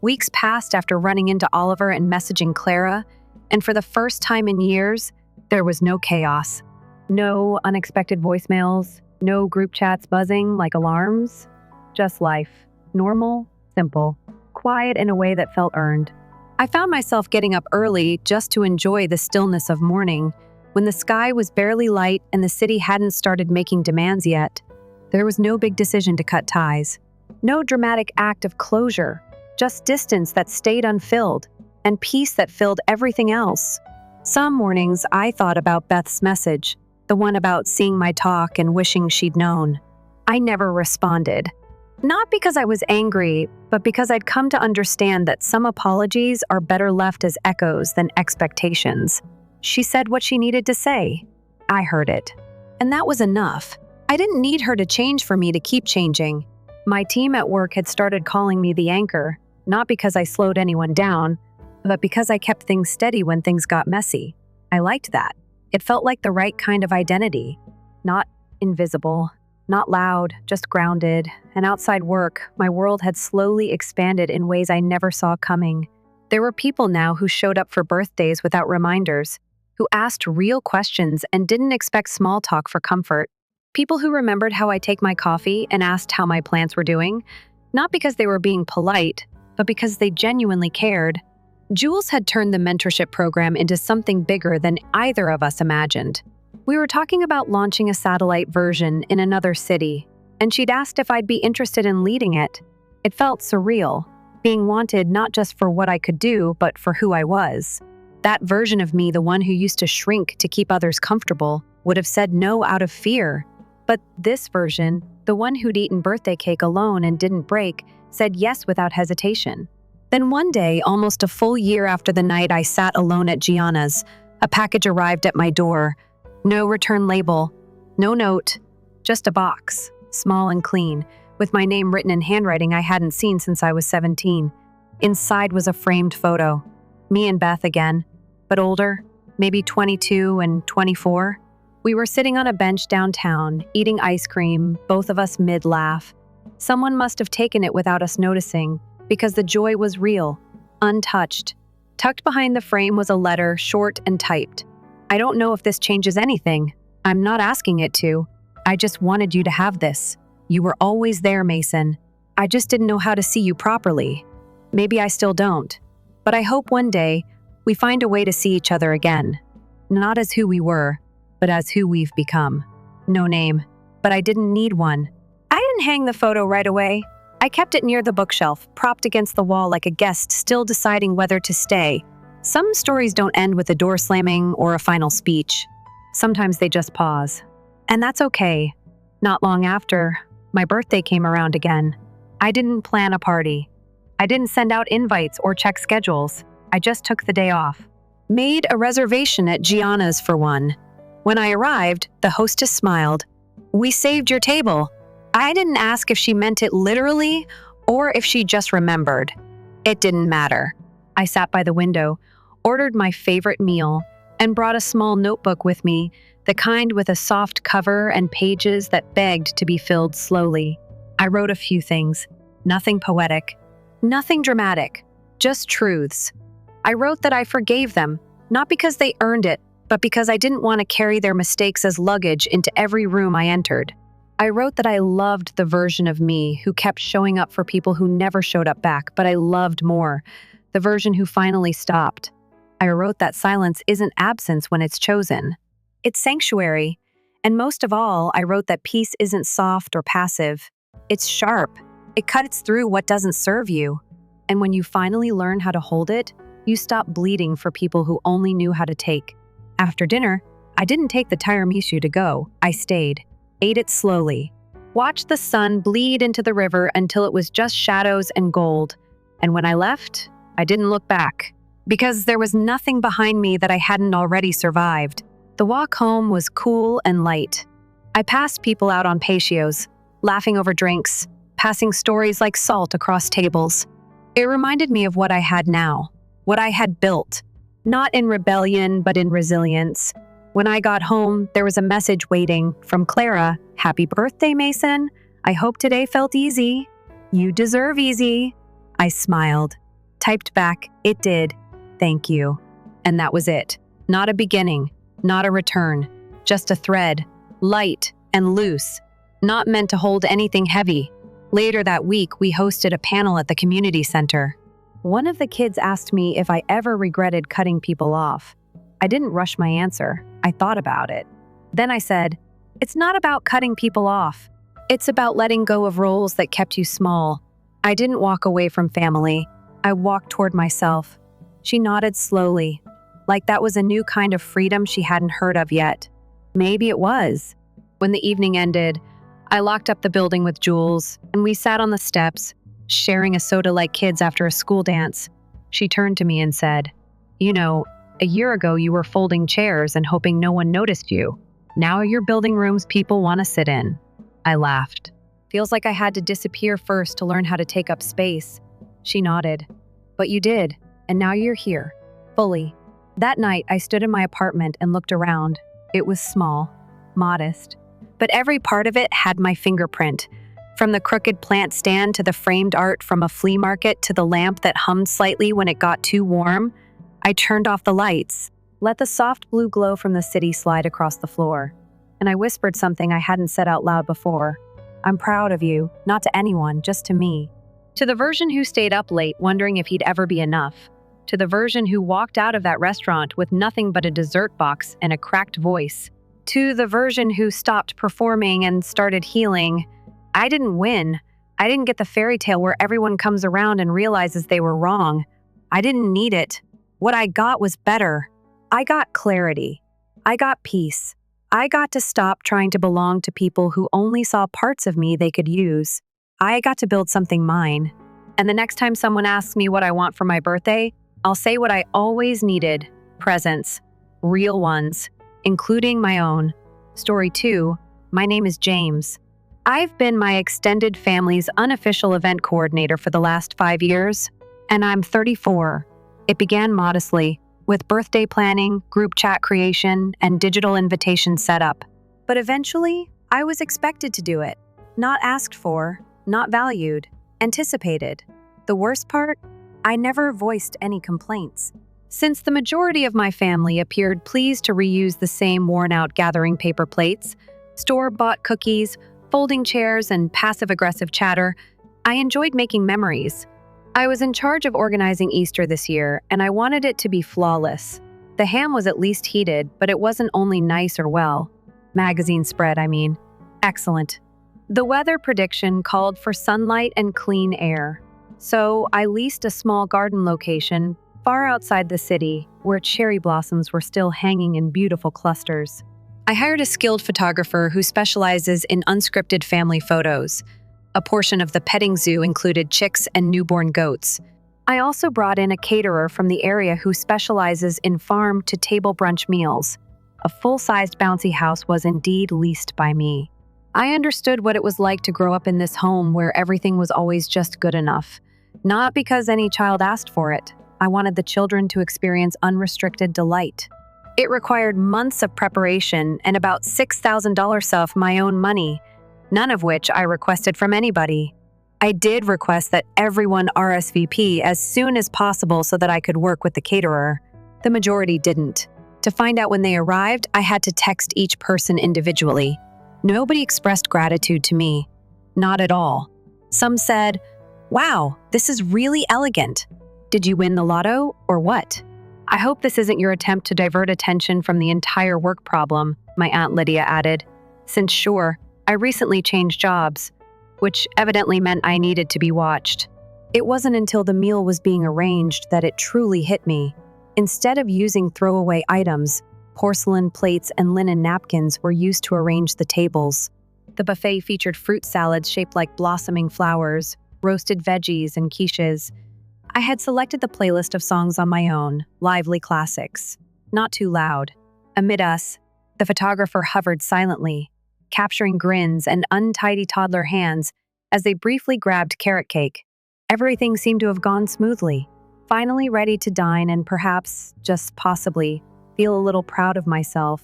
Weeks passed after running into Oliver and messaging Clara, and for the first time in years, there was no chaos. No unexpected voicemails, no group chats buzzing like alarms. Just life. Normal, simple, quiet in a way that felt earned. I found myself getting up early just to enjoy the stillness of morning, when the sky was barely light and the city hadn't started making demands yet. There was no big decision to cut ties. No dramatic act of closure, just distance that stayed unfilled, and peace that filled everything else. Some mornings I thought about Beth's message, the one about seeing my talk and wishing she'd known. I never responded. Not because I was angry, but because I'd come to understand that some apologies are better left as echoes than expectations. She said what she needed to say. I heard it. And that was enough. I didn't need her to change for me to keep changing. My team at work had started calling me the anchor, not because I slowed anyone down, but because I kept things steady when things got messy. I liked that. It felt like the right kind of identity. Not invisible, not loud, just grounded. And outside work, my world had slowly expanded in ways I never saw coming. There were people now who showed up for birthdays without reminders, who asked real questions and didn't expect small talk for comfort. People who remembered how I take my coffee and asked how my plants were doing, not because they were being polite, but because they genuinely cared. Jules had turned the mentorship program into something bigger than either of us imagined. We were talking about launching a satellite version in another city, and she'd asked if I'd be interested in leading it. It felt surreal, being wanted not just for what I could do, but for who I was. That version of me, the one who used to shrink to keep others comfortable, would have said no out of fear. But this version, the one who'd eaten birthday cake alone and didn't break, said yes without hesitation. Then one day, almost a full year after the night I sat alone at Gianna's, a package arrived at my door. No return label, no note, just a box, small and clean, with my name written in handwriting I hadn't seen since I was 17. Inside was a framed photo. Me and Beth again, but older, maybe 22 and 24. We were sitting on a bench downtown, eating ice cream, both of us mid-laugh. Someone must have taken it without us noticing, because the joy was real. untouched. Tucked behind the frame was a letter, short and typed. I don't know if this changes anything. I'm not asking it to. I just wanted you to have this. You were always there, Mason. I just didn't know how to see you properly. Maybe I still don't. But I hope one day we find a way to see each other again. Not as who we were, but as who we've become. No name, but I didn't need one. I didn't hang the photo right away. I kept it near the bookshelf, propped against the wall like a guest still deciding whether to stay. Some stories don't end with a door slamming or a final speech. Sometimes they just pause. And that's okay. Not long after, my birthday came around again. I didn't plan a party. I didn't send out invites or check schedules. I just took the day off. Made a reservation at Gianna's for one. When I arrived, the hostess smiled. "We saved your table." I didn't ask if she meant it literally or if she just remembered. It didn't matter. I sat by the window, ordered my favorite meal, and brought a small notebook with me, the kind with a soft cover and pages that begged to be filled slowly. I wrote a few things. Nothing poetic. Nothing dramatic. Just truths. I wrote that I forgave them, not because they earned it, but because I didn't want to carry their mistakes as luggage into every room I entered. I wrote that I loved the version of me who kept showing up for people who never showed up back, but I loved more, the version who finally stopped. I wrote that silence isn't absence when it's chosen. It's sanctuary. And most of all, I wrote that peace isn't soft or passive. It's sharp. It cuts through what doesn't serve you. And when you finally learn how to hold it, you stop bleeding for people who only knew how to take. After dinner, I didn't take the tiramisu to go. I stayed, ate it slowly, watched the sun bleed into the river until it was just shadows and gold. And when I left, I didn't look back, because there was nothing behind me that I hadn't already survived. The walk home was cool and light. I passed people out on patios, laughing over drinks, passing stories like salt across tables. It reminded me of what I had now, what I had built, not in rebellion, but in resilience. When I got home, there was a message waiting from Clara. "Happy birthday, Mason. I hope today felt easy." "You deserve easy." I smiled. Typed back, "It did. Thank you." And that was it. Not a beginning, not a return, just a thread, light and loose, not meant to hold anything heavy. Later that week, we hosted a panel at the community center. One of the kids asked me if I ever regretted cutting people off. I didn't rush my answer. I thought about it. Then I said, "It's not about cutting people off. It's about letting go of roles that kept you small." I didn't walk away from family. I walked toward myself. She nodded slowly, like that was a new kind of freedom she hadn't heard of yet. Maybe it was. When the evening ended, I locked up the building with Jules, and we sat on the steps, sharing a soda like kids after a school dance. She turned to me and said, "You know, a year ago you were folding chairs and hoping no one noticed you. Now you're building rooms people want to sit in." I laughed. "Feels like I had to disappear first to learn how to take up space." She nodded. "But you did, and now you're here, fully." That night, I stood in my apartment and looked around. It was small, modest, but every part of it had my fingerprint. From the crooked plant stand to the framed art from a flea market to the lamp that hummed slightly when it got too warm. I turned off the lights, let the soft blue glow from the city slide across the floor, and I whispered something I hadn't said out loud before. "I'm proud of you, not to anyone, just to me." To the version who stayed up late wondering if he'd ever be enough. To the version who walked out of that restaurant with nothing but a dessert box and a cracked voice. To the version who stopped performing and started healing. I didn't win. I didn't get the fairy tale where everyone comes around and realizes they were wrong. I didn't need it. What I got was better. I got clarity. I got peace. I got to stop trying to belong to people who only saw parts of me they could use. I got to build something mine. And the next time someone asks me what I want for my birthday, I'll say what I always needed: presents. Real ones, including my own. Story 2, my name is James. I've been my extended family's unofficial event coordinator for the last 5 years, and I'm 34. It began modestly, with birthday planning, group chat creation, and digital invitation setup. But eventually, I was expected to do it. Not asked for, not valued, anticipated. The worst part? I never voiced any complaints. Since the majority of my family appeared pleased to reuse the same worn-out gathering paper plates, store-bought cookies, folding chairs, and passive-aggressive chatter, I enjoyed making memories. I was in charge of organizing Easter this year, and I wanted it to be flawless. The ham was at least heated, but it wasn't only nice or well. Magazine spread, I mean. Excellent. The weather prediction called for sunlight and clean air. So I leased a small garden location far outside the city where cherry blossoms were still hanging in beautiful clusters. I hired a skilled photographer who specializes in unscripted family photos. A portion of the petting zoo included chicks and newborn goats. I also brought in a caterer from the area who specializes in farm-to-table brunch meals. A full-sized bouncy house was indeed leased by me. I understood what it was like to grow up in this home where everything was always just good enough. Not because any child asked for it. I wanted the children to experience unrestricted delight. It required months of preparation and about $6,000 of my own money, none of which I requested from anybody. I did request that everyone RSVP as soon as possible so that I could work with the caterer. The majority didn't. To find out when they arrived, I had to text each person individually. Nobody expressed gratitude to me. Not at all. Some said, "Wow, this is really elegant. Did you win the lotto, or what?" "I hope this isn't your attempt to divert attention from the entire work problem," my Aunt Lydia added, since sure, I recently changed jobs, which evidently meant I needed to be watched. It wasn't until the meal was being arranged that it truly hit me. Instead of using throwaway items, porcelain plates and linen napkins were used to arrange the tables. The buffet featured fruit salads shaped like blossoming flowers, roasted veggies, and quiches. I had selected the playlist of songs on my own, lively classics, not too loud. Amid us, the photographer hovered silently, capturing grins and untidy toddler hands as they briefly grabbed carrot cake. Everything seemed to have gone smoothly. Finally ready to dine and perhaps, just possibly, feel a little proud of myself,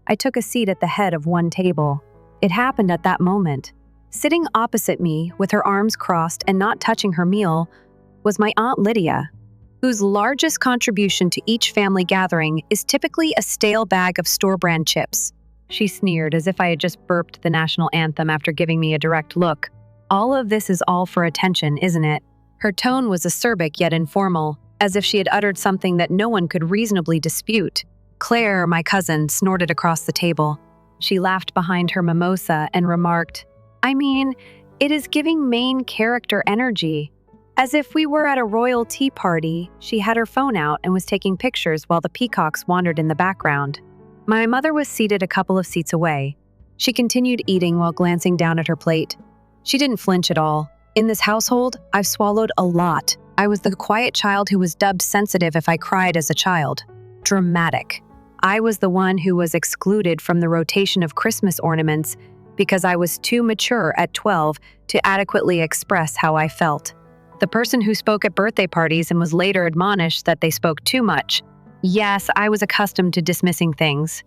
I took a seat at the head of one table. It happened at that moment. Sitting opposite me, with her arms crossed and not touching her meal, was my Aunt Lydia, whose largest contribution to each family gathering is typically a stale bag of store-brand chips. She sneered as if I had just burped the national anthem after giving me a direct look. "All of this is all for attention, isn't it?" Her tone was acerbic yet informal, as if she had uttered something that no one could reasonably dispute. Claire, my cousin, snorted across the table. She laughed behind her mimosa and remarked, "I mean, it is giving main character energy." As if we were at a royal tea party, she had her phone out and was taking pictures while the peacocks wandered in the background. My mother was seated a couple of seats away. She continued eating while glancing down at her plate. She didn't flinch at all. In this household, I've swallowed a lot. I was the quiet child who was dubbed sensitive if I cried as a child. Dramatic. I was the one who was excluded from the rotation of Christmas ornaments because I was too mature at 12 to adequately express how I felt. The person who spoke at birthday parties and was later admonished that they spoke too much. Yes, I was accustomed to dismissing things.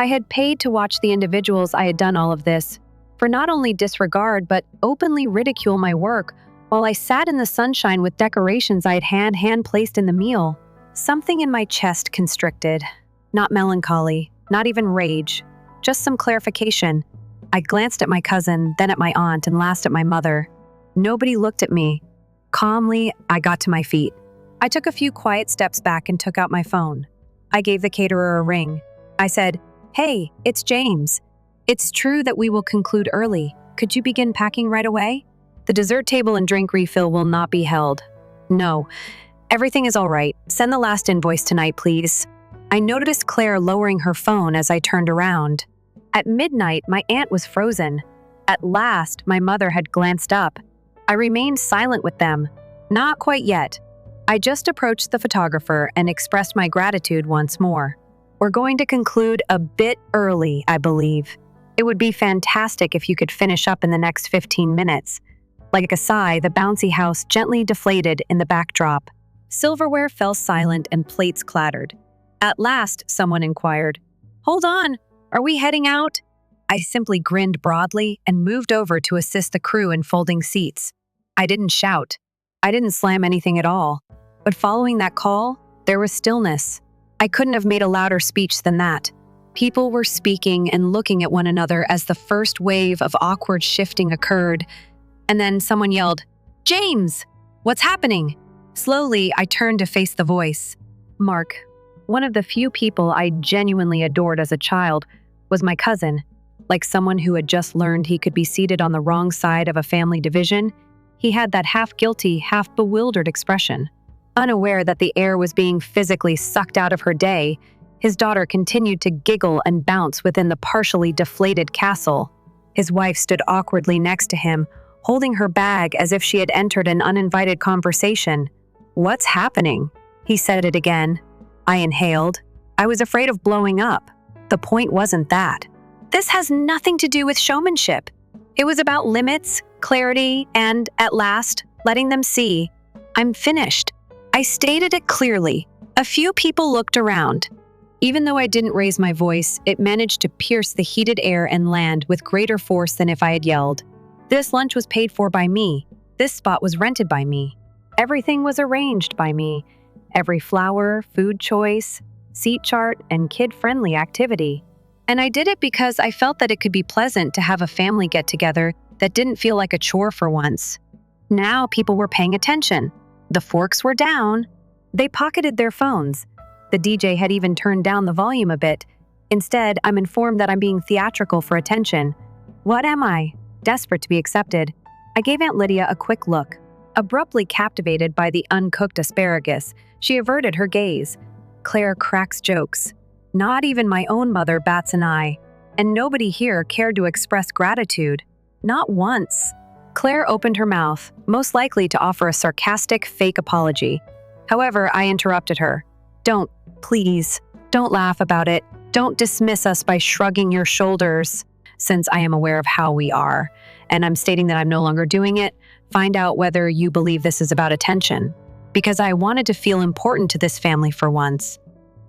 I had paid to watch the individuals I had done all of this, for not only disregard but openly ridicule my work while I sat in the sunshine with decorations I had hand-placed in the meal. Something in my chest constricted. Not melancholy, not even rage, just some clarification. I glanced at my cousin, then at my aunt, and last at my mother. Nobody looked at me. Calmly, I got to my feet. I took a few quiet steps back and took out my phone. I gave the caterer a ring. I said, "Hey, it's James. It's true that we will conclude early. Could you begin packing right away? The dessert table and drink refill will not be held." "No, everything is all right. Send the last invoice tonight, please." I noticed Claire lowering her phone as I turned around. At midnight, my aunt was frozen. At last, my mother had glanced up. I remained silent with them. Not quite yet. I just approached the photographer and expressed my gratitude once more. "We're going to conclude a bit early, I believe. It would be fantastic if you could finish up in the next 15 minutes. Like a sigh, the bouncy house gently deflated in the backdrop. Silverware fell silent and plates clattered. At last, someone inquired, "Hold on, are we heading out?" I simply grinned broadly and moved over to assist the crew in folding seats. I didn't shout. I didn't slam anything at all. But following that call, there was stillness. I couldn't have made a louder speech than that. People were speaking and looking at one another as the first wave of awkward shifting occurred. And then someone yelled, "James! What's happening?" Slowly, I turned to face the voice. Mark, one of the few people I genuinely adored as a child, was my cousin. Like someone who had just learned he could be seated on the wrong side of a family division, he had that half-guilty, half-bewildered expression. Unaware that the air was being physically sucked out of her day, his daughter continued to giggle and bounce within the partially deflated castle. His wife stood awkwardly next to him, holding her bag as if she had entered an uninvited conversation. "What's happening?" He said it again. I inhaled. I was afraid of blowing up. The point wasn't that. This has nothing to do with showmanship. It was about limits, clarity, and, at last, letting them see. I'm finished. I stated it clearly. A few people looked around. Even though I didn't raise my voice, it managed to pierce the heated air and land with greater force than if I had yelled. This lunch was paid for by me. This spot was rented by me. Everything was arranged by me. Every flower, food choice, seat chart, and kid-friendly activity. And I did it because I felt that it could be pleasant to have a family get-together that didn't feel like a chore for once. Now people were paying attention. The forks were down. They pocketed their phones. The DJ had even turned down the volume a bit. Instead, I'm informed that I'm being theatrical for attention. What am I? Desperate to be accepted. I gave Aunt Lydia a quick look. Abruptly captivated by the uncooked asparagus, she averted her gaze. Claire cracks jokes. Not even my own mother bats an eye. And nobody here cared to express gratitude. Not once. Claire opened her mouth, most likely to offer a sarcastic, fake apology. However, I interrupted her. Don't, please, don't laugh about it. Don't dismiss us by shrugging your shoulders, since I am aware of how we are. And I'm stating that I'm no longer doing it. Find out whether you believe this is about attention. Because I wanted to feel important to this family for once.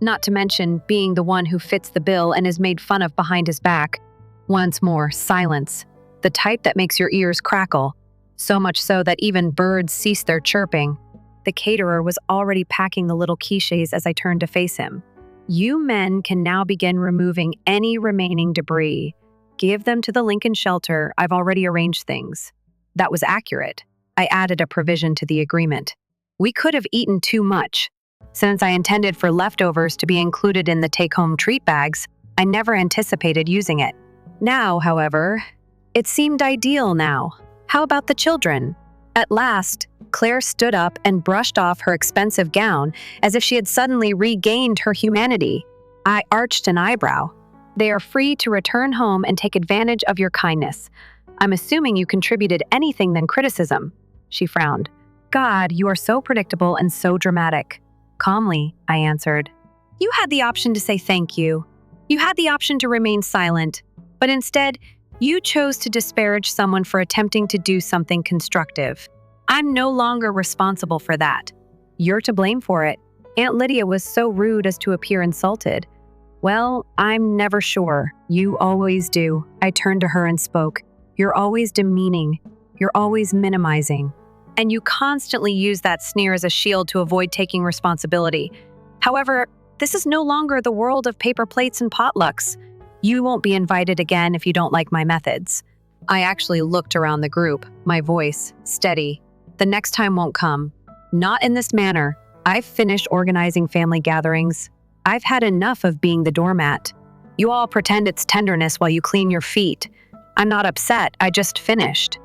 Not to mention being the one who fits the bill and is made fun of behind his back. Once more, silence. The type that makes your ears crackle. So much so that even birds cease their chirping. The caterer was already packing the little quiches as I turned to face him. You men can now begin removing any remaining debris. Give them to the Lincoln shelter. I've already arranged things. That was accurate. I added a provision to the agreement. We could have eaten too much. Since I intended for leftovers to be included in the take-home treat bags, I never anticipated using it. Now, however, it seemed ideal now. How about the children? At last, Claire stood up and brushed off her expensive gown as if she had suddenly regained her humanity. I arched an eyebrow. They are free to return home and take advantage of your kindness. I'm assuming you contributed anything than criticism. She frowned. God, you are so predictable and so dramatic. Calmly, I answered. You had the option to say thank you. You had the option to remain silent. But instead, you chose to disparage someone for attempting to do something constructive. I'm no longer responsible for that. You're to blame for it. Aunt Lydia was so rude as to appear insulted. Well, I'm never sure. You always do. I turned to her and spoke. You're always demeaning. You're always minimizing. And you constantly use that sneer as a shield to avoid taking responsibility. However, this is no longer the world of paper plates and potlucks. You won't be invited again if you don't like my methods. I actually looked around the group, my voice steady. The next time won't come. Not in this manner. I've finished organizing family gatherings. I've had enough of being the doormat. You all pretend it's tenderness while you clean your feet. I'm not upset, I just finished.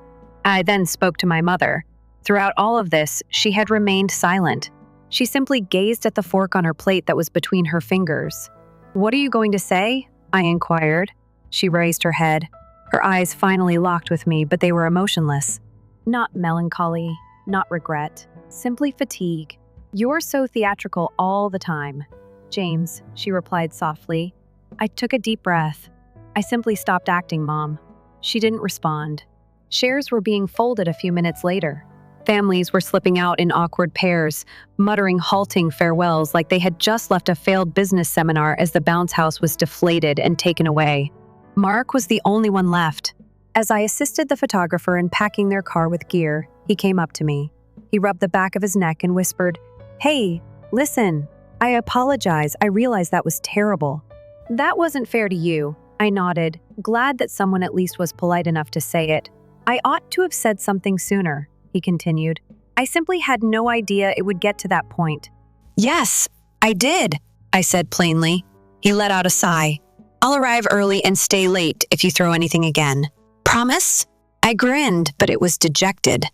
I then spoke to my mother. Throughout all of this, she had remained silent. She simply gazed at the fork on her plate that was between her fingers. What are you going to say? I inquired. She raised her head. Her eyes finally locked with me, but they were emotionless. Not melancholy, not regret, simply fatigue. You're so theatrical all the time. James, she replied softly. I took a deep breath. I simply stopped acting, Mom. She didn't respond. Shares were being folded a few minutes later. Families were slipping out in awkward pairs, muttering halting farewells like they had just left a failed business seminar as the bounce house was deflated and taken away. Mark was the only one left. As I assisted the photographer in packing their car with gear, he came up to me. He rubbed the back of his neck and whispered, Hey, listen, I apologize. I realize that was terrible. That wasn't fair to you. I nodded, glad that someone at least was polite enough to say it. I ought to have said something sooner, he continued. I simply had no idea it would get to that point. Yes, I did, I said plainly. He let out a sigh. I'll arrive early and stay late if you throw anything again. Promise? I grinned, but it was dejected.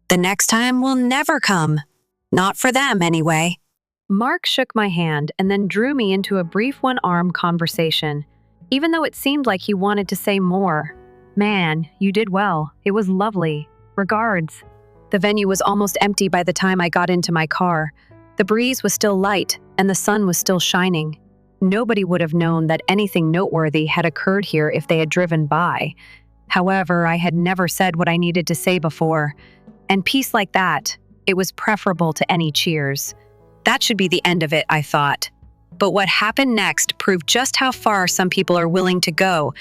The next time will never come. Not for them, anyway. Mark shook my hand and then drew me into a brief one-arm conversation, even though it seemed like he wanted to say more. Man, you did well. It was lovely. Regards. The venue was almost empty by the time I got into my car. The breeze was still light, and the sun was still shining. Nobody would have known that anything noteworthy had occurred here if they had driven by. However, I had never said what I needed to say before. And peace like that, it was preferable to any cheers. That should be the end of it, I thought. But what happened next proved just how far some people are willing to go,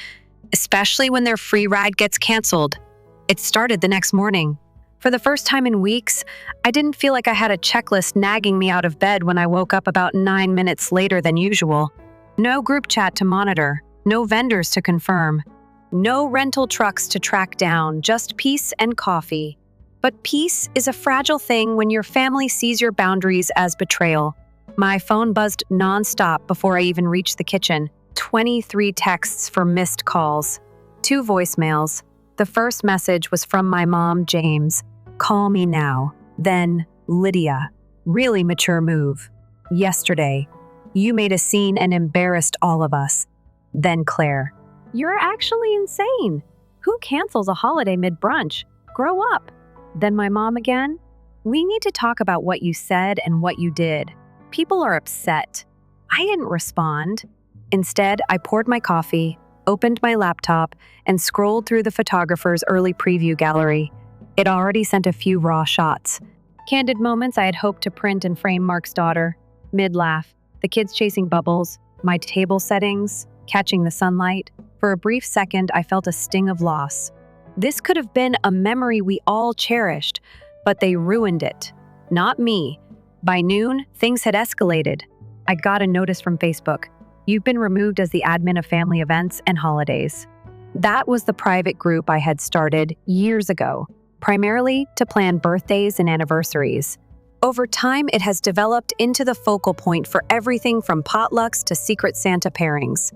especially when their free ride gets canceled. It started the next morning. For the first time in weeks, I didn't feel like I had a checklist nagging me out of bed when I woke up about 9 minutes later than usual. No group chat to monitor, no vendors to confirm, no rental trucks to track down, just peace and coffee. But peace is a fragile thing when your family sees your boundaries as betrayal. My phone buzzed nonstop before I even reached the kitchen. 23 texts for missed calls, 2 voicemails. The first message was from my mom, James. Call me now. Then, Lydia. Really mature move. Yesterday, you made a scene and embarrassed all of us. Then Claire. You're actually insane. Who cancels a holiday mid-brunch? Grow up. Then my mom again. We need to talk about what you said and what you did. People are upset. I didn't respond. Instead, I poured my coffee, opened my laptop, and scrolled through the photographer's early preview gallery. It already sent a few raw shots. Candid moments I had hoped to print and frame Mark's daughter. Mid-laugh, the kids chasing bubbles, my table settings, catching the sunlight. For a brief second, I felt a sting of loss. This could have been a memory we all cherished, but they ruined it. Not me. By noon, things had escalated. I got a notice from Facebook. You've been removed as the admin of family events and holidays. That was the private group I had started years ago, primarily to plan birthdays and anniversaries. Over time, it has developed into the focal point for everything from potlucks to Secret Santa pairings.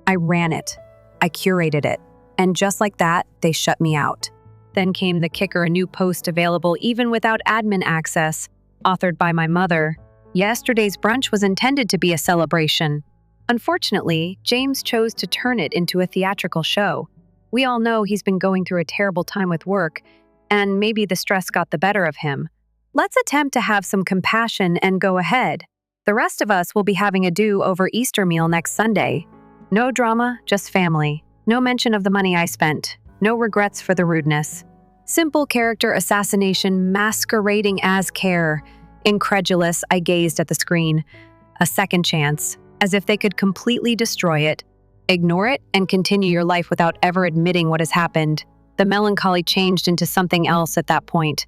I ran it. I curated it. And just like that, they shut me out. Then came the kicker, a new post available even without admin access, authored by my mother. Yesterday's brunch was intended to be a celebration. Unfortunately, James chose to turn it into a theatrical show. We all know he's been going through a terrible time with work, and maybe the stress got the better of him. Let's attempt to have some compassion and go ahead. The rest of us will be having a do-over Easter meal next Sunday. No drama, just family. No mention of the money I spent. No regrets for the rudeness. Simple character assassination masquerading as care. Incredulous, I gazed at the screen. A second chance, as if they could completely destroy it. Ignore it and continue your life without ever admitting what has happened. The melancholy changed into something else at that point.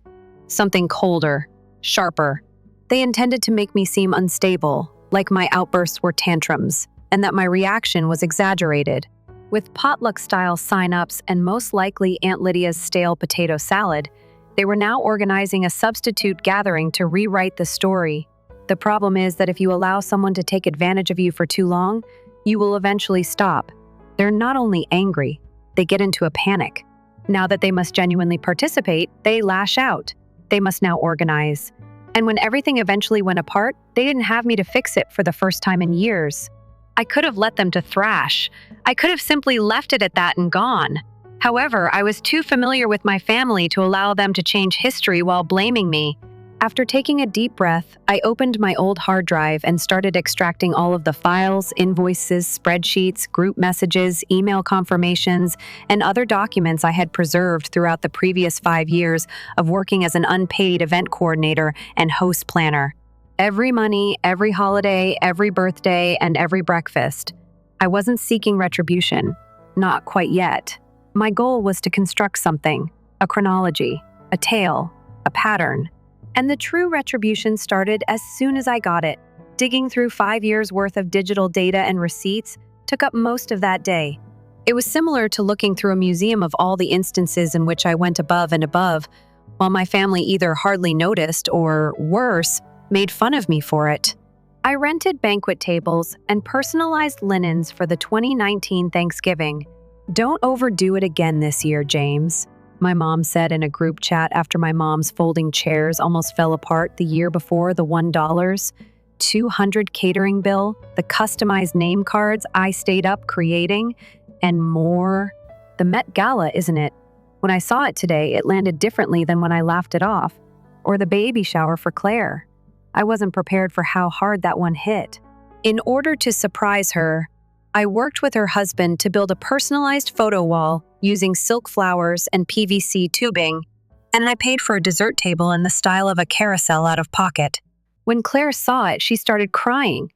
Something colder, sharper. They intended to make me seem unstable, like my outbursts were tantrums, and that my reaction was exaggerated. With potluck-style sign-ups and most likely Aunt Lydia's stale potato salad, they were now organizing a substitute gathering to rewrite the story. The problem is that if you allow someone to take advantage of you for too long, you will eventually stop. They're not only angry, they get into a panic. Now that they must genuinely participate, they lash out. They must now organize. And when everything eventually went apart, they didn't have me to fix it for the first time in years. I could have let them to thrash. I could have simply left it at that and gone. However, I was too familiar with my family to allow them to change history while blaming me. After taking a deep breath, I opened my old hard drive and started extracting all of the files, invoices, spreadsheets, group messages, email confirmations, and other documents I had preserved throughout the previous 5 years of working as an unpaid event coordinator and host planner. Every money, every holiday, every birthday, and every breakfast. I wasn't seeking retribution. Not quite yet. My goal was to construct something, a chronology, a tale, a pattern. And the true retribution started as soon as I got it. Digging through 5 years' worth of digital data and receipts took up most of that day. It was similar to looking through a museum of all the instances in which I went above and above, while my family either hardly noticed or, worse, made fun of me for it. I rented banquet tables and personalized linens for the 2019 Thanksgiving. "Don't overdo it again this year, James," my mom said in a group chat after my mom's folding chairs almost fell apart the year before the $1, $200 catering bill, the customized name cards I stayed up creating, and more. The Met Gala, isn't it? When I saw it today, it landed differently than when I laughed it off. Or the baby shower for Claire. I wasn't prepared for how hard that one hit. In order to surprise her, I worked with her husband to build a personalized photo wall using silk flowers and PVC tubing, and I paid for a dessert table in the style of a carousel out of pocket. When Claire saw it, she started crying.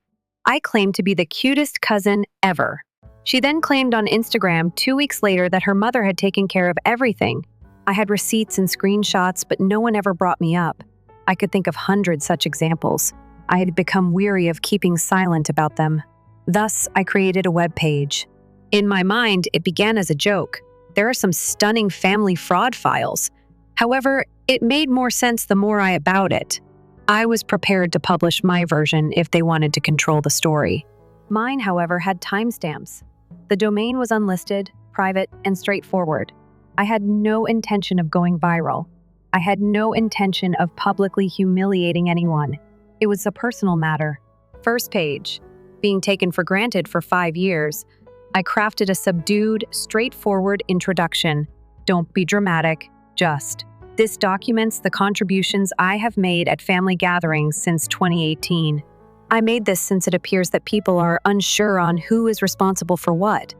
I claimed to be the cutest cousin ever. She then claimed on Instagram 2 weeks later that her mother had taken care of everything. I had receipts and screenshots, but no one ever brought me up. I could think of hundreds such examples. I had become weary of keeping silent about them. Thus, I created a web page. In my mind, it began as a joke. There are some stunning family fraud files. However, it made more sense the more I about it. I was prepared to publish my version if they wanted to control the story. Mine, however, had timestamps. The domain was unlisted, private, and straightforward. I had no intention of going viral. I had no intention of publicly humiliating anyone. It was a personal matter. First page. Being taken for granted for 5 years, I crafted a subdued, straightforward introduction. Don't be dramatic, just. This documents the contributions I have made at family gatherings since 2018. I made this since it appears that people are unsure on who is responsible for what.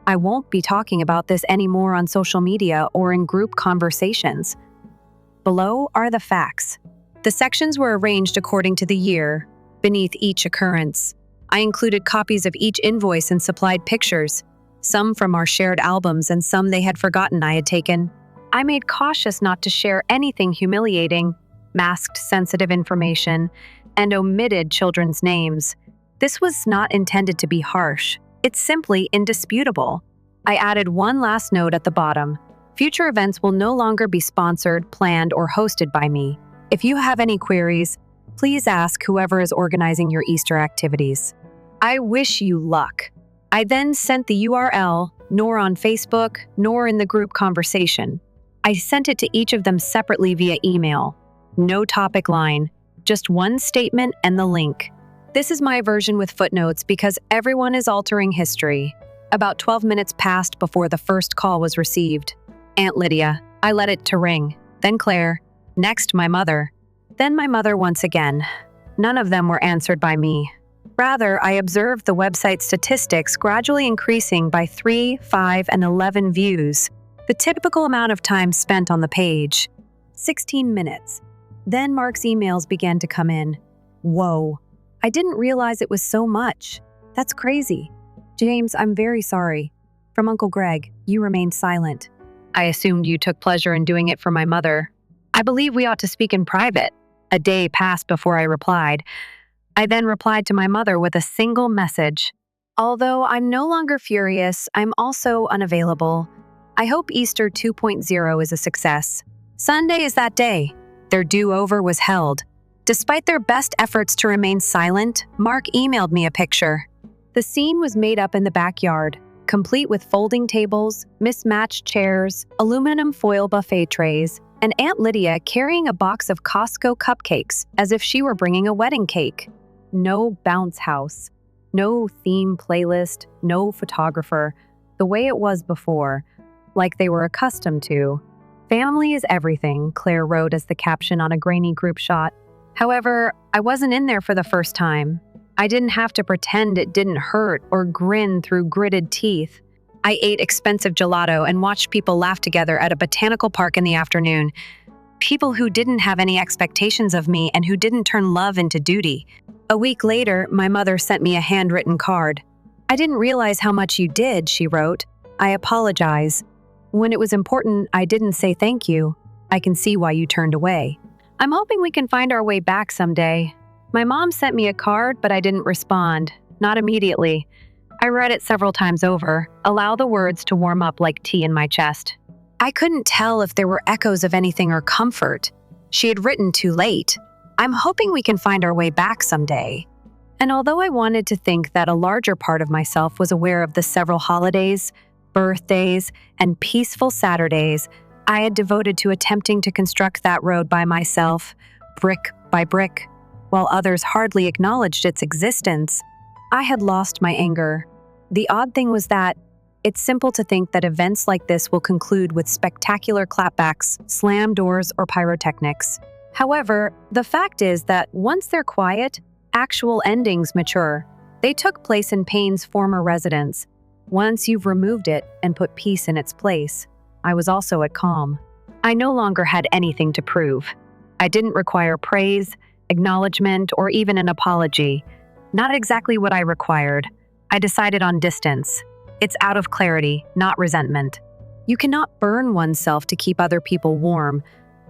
I won't be talking about this anymore on social media or in group conversations. Below are the facts. The sections were arranged according to the year, beneath each occurrence. I included copies of each invoice and supplied pictures, some from our shared albums and some they had forgotten I had taken. I made cautious not to share anything humiliating, masked sensitive information, and omitted children's names. This was not intended to be harsh. It's simply indisputable. I added one last note at the bottom. Future events will no longer be sponsored, planned, or hosted by me. If you have any queries, please ask whoever is organizing your Easter activities. I wish you luck. I then sent the URL, nor on Facebook, nor in the group conversation. I sent it to each of them separately via email. No topic line, just one statement and the link. This is my version with footnotes because everyone is altering history. About 12 minutes passed before the first call was received. Aunt Lydia. I let it to ring. Then Claire. Next, my mother. Then my mother once again. None of them were answered by me. Rather, I observed the website statistics gradually increasing by 3, 5, and 11 views. The typical amount of time spent on the page. 16 minutes. Then Mark's emails began to come in. Whoa. I didn't realize it was so much. That's crazy. James, I'm very sorry. From Uncle Greg, you remained silent. I assumed you took pleasure in doing it for my mother. I believe we ought to speak in private. A day passed before I replied. I then replied to my mother with a single message. Although I'm no longer furious, I'm also unavailable. I hope Easter 2.0 is a success. Sunday is that day. Their do-over was held. Despite their best efforts to remain silent, Mark emailed me a picture. The scene was made up in the backyard, complete with folding tables, mismatched chairs, aluminum foil buffet trays, and Aunt Lydia carrying a box of Costco cupcakes as if she were bringing a wedding cake. No bounce house, no theme playlist, no photographer, the way it was before, like they were accustomed to. Family is everything, Claire wrote as the caption on a grainy group shot. However, I wasn't in there for the first time. I didn't have to pretend it didn't hurt or grin through gritted teeth. I ate expensive gelato and watched people laugh together at a botanical park in the afternoon. People who didn't have any expectations of me and who didn't turn love into duty. A week later, my mother sent me a handwritten card. I didn't realize how much you did, she wrote. I apologize. When it was important, I didn't say thank you. I can see why you turned away. I'm hoping we can find our way back someday. My mom sent me a card, but I didn't respond. Not immediately. I read it several times over, allow the words to warm up like tea in my chest. I couldn't tell if there were echoes of anything or comfort. She had written too late. I'm hoping we can find our way back someday. And although I wanted to think that a larger part of myself was aware of the several holidays, birthdays, and peaceful Saturdays I had devoted to attempting to construct that road by myself, brick by brick, while others hardly acknowledged its existence, I had lost my anger. The odd thing was that it's simple to think that events like this will conclude with spectacular clapbacks, slam doors, or pyrotechnics. However, the fact is that once they're quiet, actual endings mature. They took place in Payne's former residence. Once you've removed it and put peace in its place, I was also at calm. I no longer had anything to prove. I didn't require praise, acknowledgement, or even an apology. Not exactly what I required. I decided on distance. It's out of clarity, not resentment. You cannot burn oneself to keep other people warm,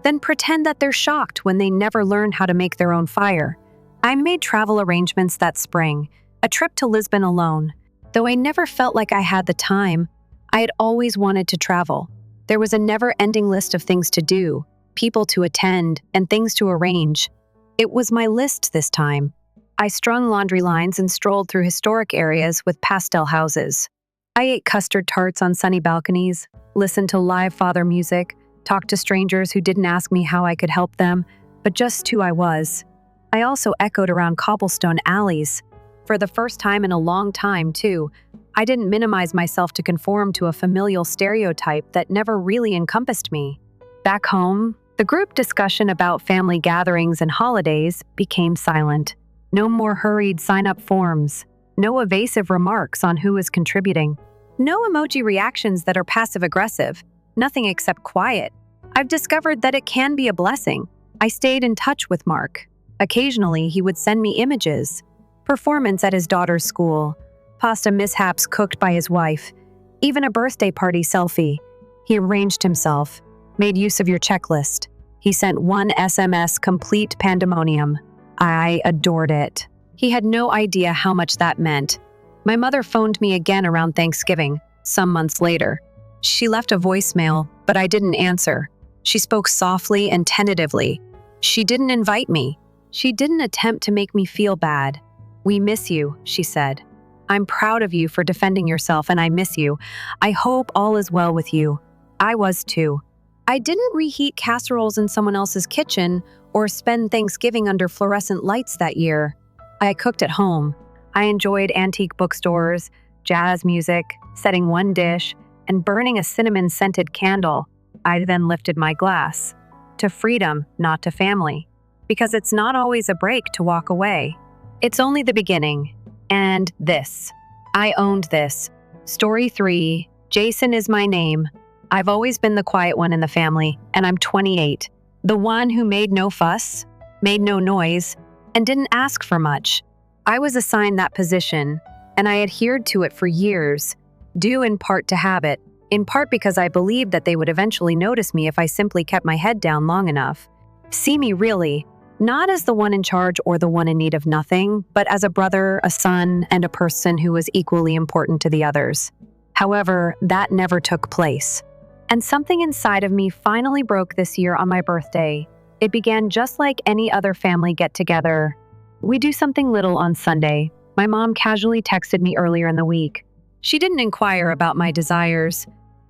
then pretend that they're shocked when they never learn how to make their own fire. I made travel arrangements that spring, a trip to Lisbon alone. Though I never felt like I had the time, I had always wanted to travel. There was a never-ending list of things to do, people to attend, and things to arrange. It was my list this time. I strung laundry lines and strolled through historic areas with pastel houses. I ate custard tarts on sunny balconies, listened to live father music, talked to strangers who didn't ask me how I could help them, but just who I was. I also echoed around cobblestone alleys. For the first time in a long time, too, I didn't minimize myself to conform to a familial stereotype that never really encompassed me. Back home, the group discussion about family gatherings and holidays became silent. No more hurried sign-up forms. No evasive remarks on who is contributing. No emoji reactions that are passive-aggressive. Nothing except quiet. I've discovered that it can be a blessing. I stayed in touch with Mark. Occasionally, he would send me images. Performance at his daughter's school. Pasta mishaps cooked by his wife. Even a birthday party selfie. He arranged himself. Made use of your checklist. He sent one SMS, complete pandemonium. I adored it. He had no idea how much that meant. My mother phoned me again around Thanksgiving, some months later. She left a voicemail, but I didn't answer. She spoke softly and tentatively. She didn't invite me. She didn't attempt to make me feel bad. We miss you, she said. I'm proud of you for defending yourself, and I miss you. I hope all is well with you. I was too. I didn't reheat casseroles in someone else's kitchen or spend Thanksgiving under fluorescent lights that year. I cooked at home. I enjoyed antique bookstores, jazz music, setting one dish, and burning a cinnamon-scented candle. I then lifted my glass. To freedom, not to family. Because it's not always a break to walk away. It's only the beginning. And this. I owned this. Story 3, Jason is my name. I've always been the quiet one in the family, and I'm 28. The one who made no fuss, made no noise, and didn't ask for much. I was assigned that position, and I adhered to it for years, due in part to habit, in part because I believed that they would eventually notice me if I simply kept my head down long enough. See me really, not as the one in charge or the one in need of nothing, but as a brother, a son, and a person who was equally important to the others. However, that never took place. And something inside of me finally broke this year on my birthday. It began just like any other family get-together. We do something little on Sunday. My mom casually texted me earlier in the week. She didn't inquire about my desires.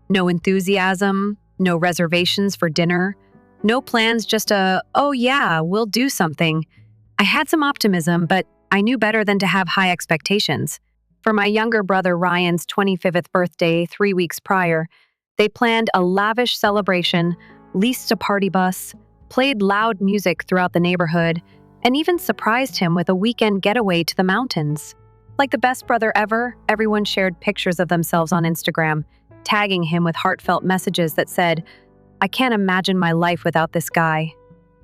No enthusiasm, no reservations for dinner, no plans, just oh yeah, we'll do something. I had some optimism, but I knew better than to have high expectations. For my younger brother Ryan's 25th birthday 3 weeks prior, they planned a lavish celebration, leased a party bus, played loud music throughout the neighborhood, and even surprised him with a weekend getaway to the mountains. Like the best brother ever, everyone shared pictures of themselves on Instagram, tagging him with heartfelt messages that said, I can't imagine my life without this guy.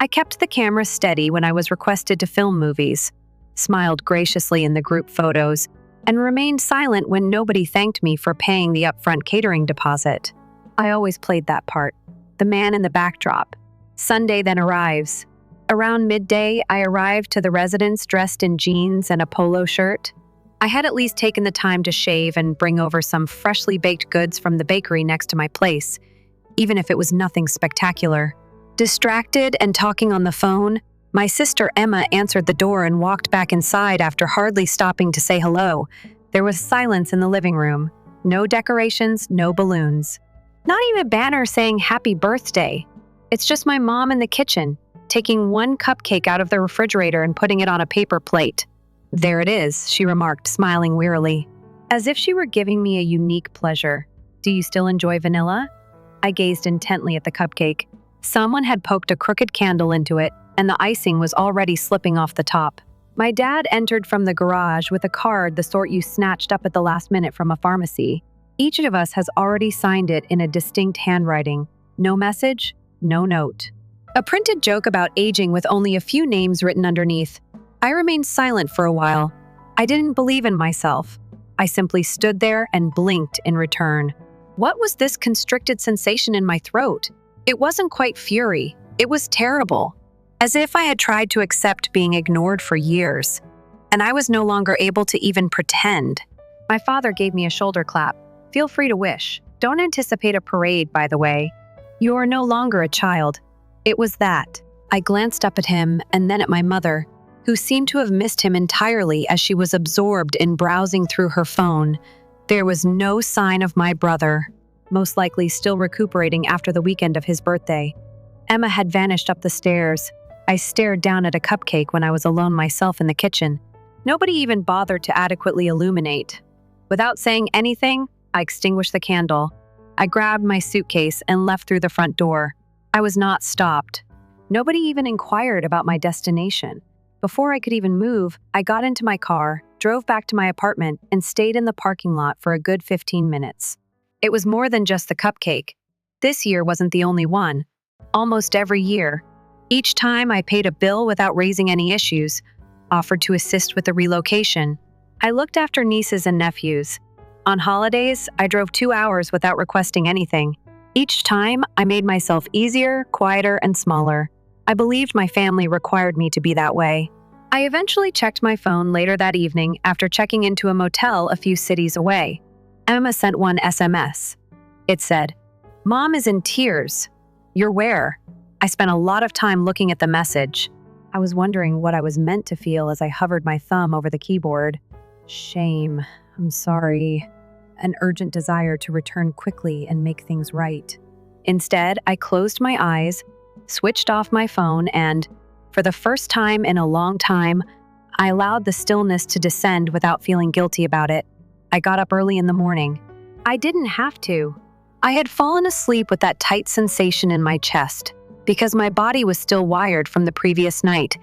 I kept the camera steady when I was requested to film movies, smiled graciously in the group photos, and remained silent when nobody thanked me for paying the upfront catering deposit. I always played that part, the man in the backdrop. Sunday then arrives. Around midday, I arrived to the residence dressed in jeans and a polo shirt. I had at least taken the time to shave and bring over some freshly baked goods from the bakery next to my place, even if it was nothing spectacular. Distracted and talking on the phone, my sister Emma answered the door and walked back inside after hardly stopping to say hello. There was silence in the living room. No decorations, no balloons. Not even a banner saying happy birthday. It's just my mom in the kitchen, taking one cupcake out of the refrigerator and putting it on a paper plate. "There it is," she remarked, smiling wearily, as if she were giving me a unique pleasure. "Do you still enjoy vanilla?" I gazed intently at the cupcake. Someone had poked a crooked candle into it, and the icing was already slipping off the top. My dad entered from the garage with a card the sort you snatched up at the last minute from a pharmacy. Each of us has already signed it in a distinct handwriting. No message, no note. A printed joke about aging with only a few names written underneath. I remained silent for a while. I didn't believe in myself. I simply stood there and blinked in return. What was this constricted sensation in my throat? It wasn't quite fury. It was terrible. As if I had tried to accept being ignored for years. And I was no longer able to even pretend. My father gave me a shoulder clap. "Feel free to wish. Don't anticipate a parade, by the way. You are no longer a child." It was that. I glanced up at him and then at my mother, who seemed to have missed him entirely as she was absorbed in browsing through her phone. There was no sign of my brother, most likely still recuperating after the weekend of his birthday. Emma had vanished up the stairs. I stared down at a cupcake when I was alone myself in the kitchen. Nobody even bothered to adequately illuminate. Without saying anything, I extinguished the candle. I grabbed my suitcase and left through the front door. I was not stopped. Nobody even inquired about my destination. Before I could even move, I got into my car, drove back to my apartment, and stayed in the parking lot for a good 15 minutes. It was more than just the cupcake. This year wasn't the only one. Almost every year. Each time I paid a bill without raising any issues, offered to assist with the relocation. I looked after nieces and nephews. On holidays, I drove 2 hours without requesting anything. Each time, I made myself easier, quieter, and smaller. I believed my family required me to be that way. I eventually checked my phone later that evening after checking into a motel a few cities away. Emma sent one SMS. It said, "Mom is in tears. You're where?" I spent a lot of time looking at the message. I was wondering what I was meant to feel as I hovered my thumb over the keyboard. Shame. I'm sorry. An urgent desire to return quickly and make things right. Instead, I closed my eyes, switched off my phone, and, for the first time in a long time, I allowed the stillness to descend without feeling guilty about it. I got up early in the morning. I didn't have to. I had fallen asleep with that tight sensation in my chest because my body was still wired from the previous night,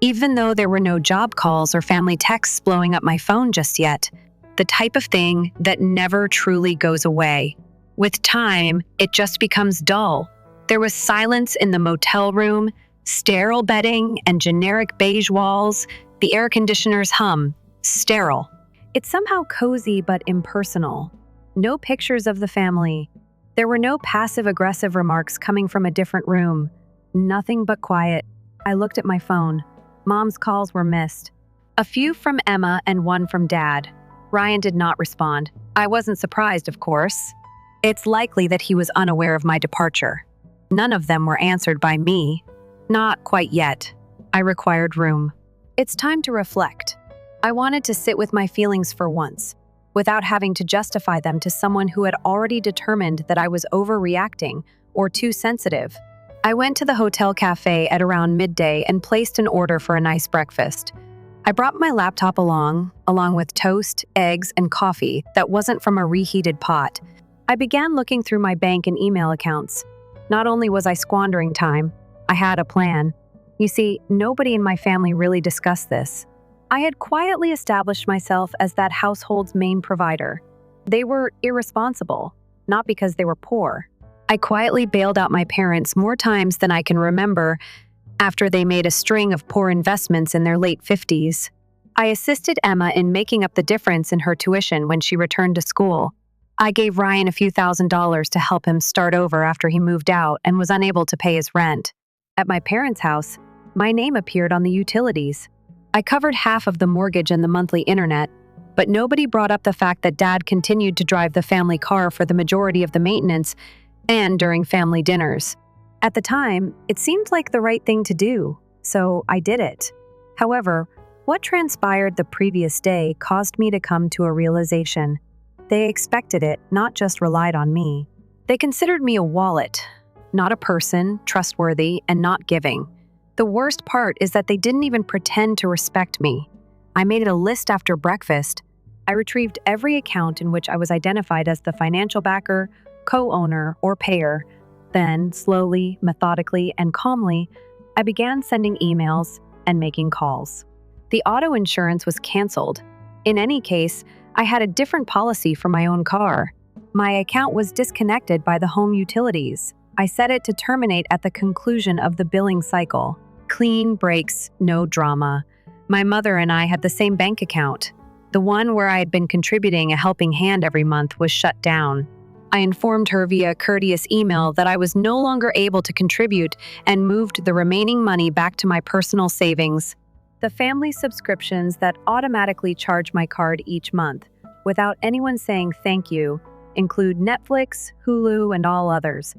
even though there were no job calls or family texts blowing up my phone just yet. The type of thing that never truly goes away. With time, it just becomes dull. There was silence in the motel room, sterile bedding and generic beige walls, the air conditioner's hum, sterile. It's somehow cozy but impersonal. No pictures of the family. There were no passive-aggressive remarks coming from a different room. Nothing but quiet. I looked at my phone. Mom's calls were missed. A few from Emma and one from Dad. Ryan did not respond. I wasn't surprised, of course. It's likely that he was unaware of my departure. None of them were answered by me. Not quite yet. I required room. It's time to reflect. I wanted to sit with my feelings for once, without having to justify them to someone who had already determined that I was overreacting or too sensitive. I went to the hotel cafe at around midday and placed an order for a nice breakfast. I brought my laptop along with toast, eggs, and coffee that wasn't from a reheated pot. I began looking through my bank and email accounts. Not only was I squandering time, I had a plan. You see, nobody in my family really discussed this. I had quietly established myself as that household's main provider. They were irresponsible, not because they were poor. I quietly bailed out my parents more times than I can remember after they made a string of poor investments in their late 50s. I assisted Emma in making up the difference in her tuition when she returned to school. I gave Ryan a few $1,000s to help him start over after he moved out and was unable to pay his rent. At my parents' house, my name appeared on the utilities. I covered half of the mortgage and the monthly internet, but nobody brought up the fact that Dad continued to drive the family car for the majority of the maintenance and during family dinners. At the time, it seemed like the right thing to do, so I did it. However, what transpired the previous day caused me to come to a realization. They expected it, not just relied on me. They considered me a wallet, not a person, trustworthy, and not giving. The worst part is that they didn't even pretend to respect me. I made it a list after breakfast. I retrieved every account in which I was identified as the financial backer, co-owner, or payer. Then, slowly, methodically, and calmly, I began sending emails and making calls. The auto insurance was canceled. In any case, I had a different policy for my own car. My account was disconnected by the home utilities. I set it to terminate at the conclusion of the billing cycle. Clean breaks, no drama. My mother and I had the same bank account. The one where I had been contributing a helping hand every month was shut down. I informed her via courteous email that I was no longer able to contribute and moved the remaining money back to my personal savings. The family subscriptions that automatically charge my card each month, without anyone saying thank you, include Netflix, Hulu, and all others.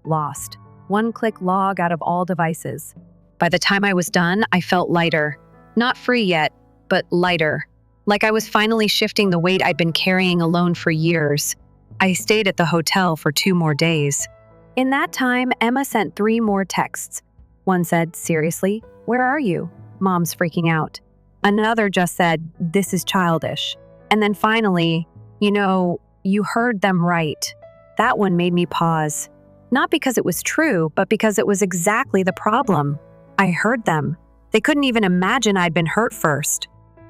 Lost. One-click log out of all devices. By the time I was done, I felt lighter. Not free yet, but lighter. Like I was finally shifting the weight I'd been carrying alone for years. I stayed at the hotel for 2 more days. In that time, Emma sent 3 more texts. One said, "Seriously? Where are you? Mom's freaking out." Another just said, "This is childish." And then finally, "You heard them right." That one made me pause. Not because it was true, but because it was exactly the problem. I heard them. They couldn't even imagine I'd been hurt first.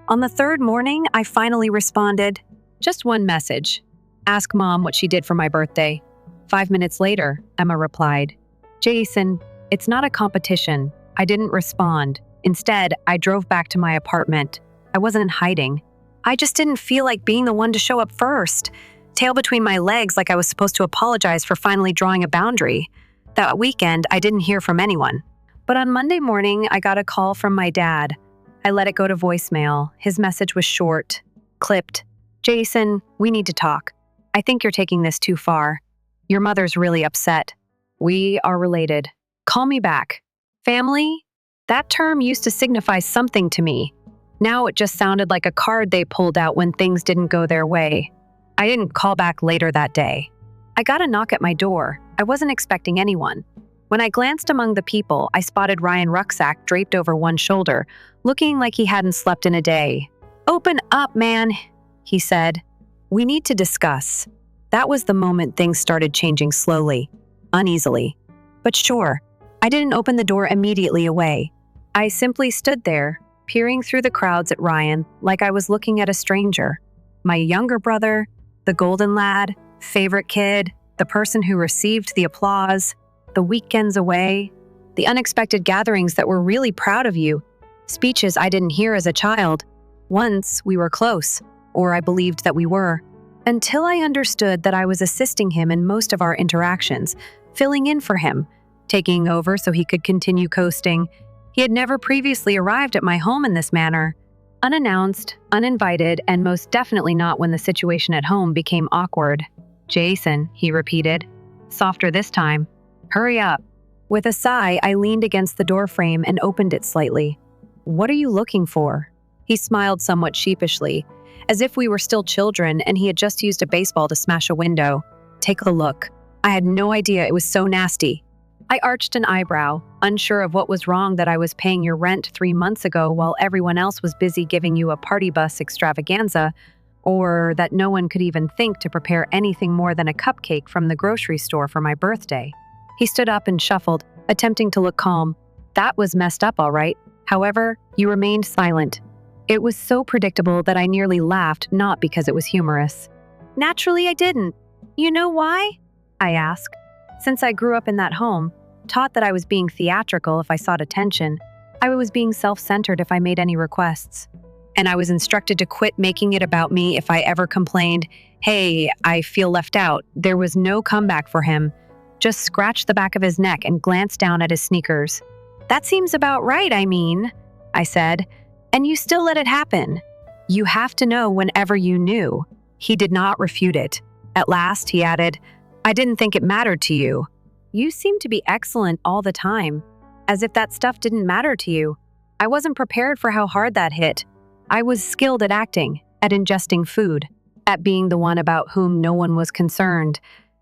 On the 3rd morning, I finally responded, "Just one message. Ask Mom what she did for my birthday." 5 minutes later, Emma replied, "Jason, it's not a competition." I didn't respond. Instead, I drove back to my apartment. I wasn't hiding. I just didn't feel like being the one to show up first. Tail between my legs like I was supposed to apologize for finally drawing a boundary. That weekend, I didn't hear from anyone. But on Monday morning, I got a call from my dad. I let it go to voicemail. His message was short, clipped. "Jason, we need to talk. I think you're taking this too far. Your mother's really upset. We are related. Call me back." Family? That term used to signify something to me. Now it just sounded like a card they pulled out when things didn't go their way. I didn't call back later that day. I got a knock at my door. I wasn't expecting anyone. When I glanced among the people, I spotted Ryan rucksack draped over one shoulder, looking like he hadn't slept in a day. "Open up, man," he said. "We need to discuss." That was the moment things started changing slowly, uneasily. But sure, I didn't open the door immediately away. I simply stood there, peering through the crowds at Ryan like I was looking at a stranger. My younger brother, the golden lad, favorite kid, the person who received the applause, the weekends away, the unexpected gatherings that were really proud of you, speeches I didn't hear as a child. Once we were close, or I believed that we were, until I understood that I was assisting him in most of our interactions, filling in for him, taking over so he could continue coasting. He had never previously arrived at my home in this manner. Unannounced, uninvited, and most definitely not when the situation at home became awkward. "Jason," he repeated, softer this time. "Hurry up." With a sigh, I leaned against the doorframe and opened it slightly. "What are you looking for?" He smiled somewhat sheepishly, as if we were still children and he had just used a baseball to smash a window. "Take a look." I had no idea it was so nasty. I arched an eyebrow, unsure of what was wrong that I was paying your rent 3 months ago while everyone else was busy giving you a party bus extravaganza, or that no one could even think to prepare anything more than a cupcake from the grocery store for my birthday. He stood up and shuffled, attempting to look calm. "That was messed up, all right. However, you remained silent." It was so predictable that I nearly laughed, not because it was humorous. "Naturally, I didn't. You know why?" I asked. Since I grew up in that home, taught that I was being theatrical if I sought attention, I was being self-centered if I made any requests. And I was instructed to quit making it about me if I ever complained, "Hey, I feel left out." There was no comeback for him. Just scratched the back of his neck and glanced down at his sneakers. That seems about right, I said. And you still let it happen. You have to know whenever you knew. He did not refute it. At last, he added, I didn't think it mattered to you. You seem to be excellent all the time, as if that stuff didn't matter to you. I wasn't prepared for how hard that hit. I was skilled at acting, at ingesting food, at being the one about whom no one was concerned.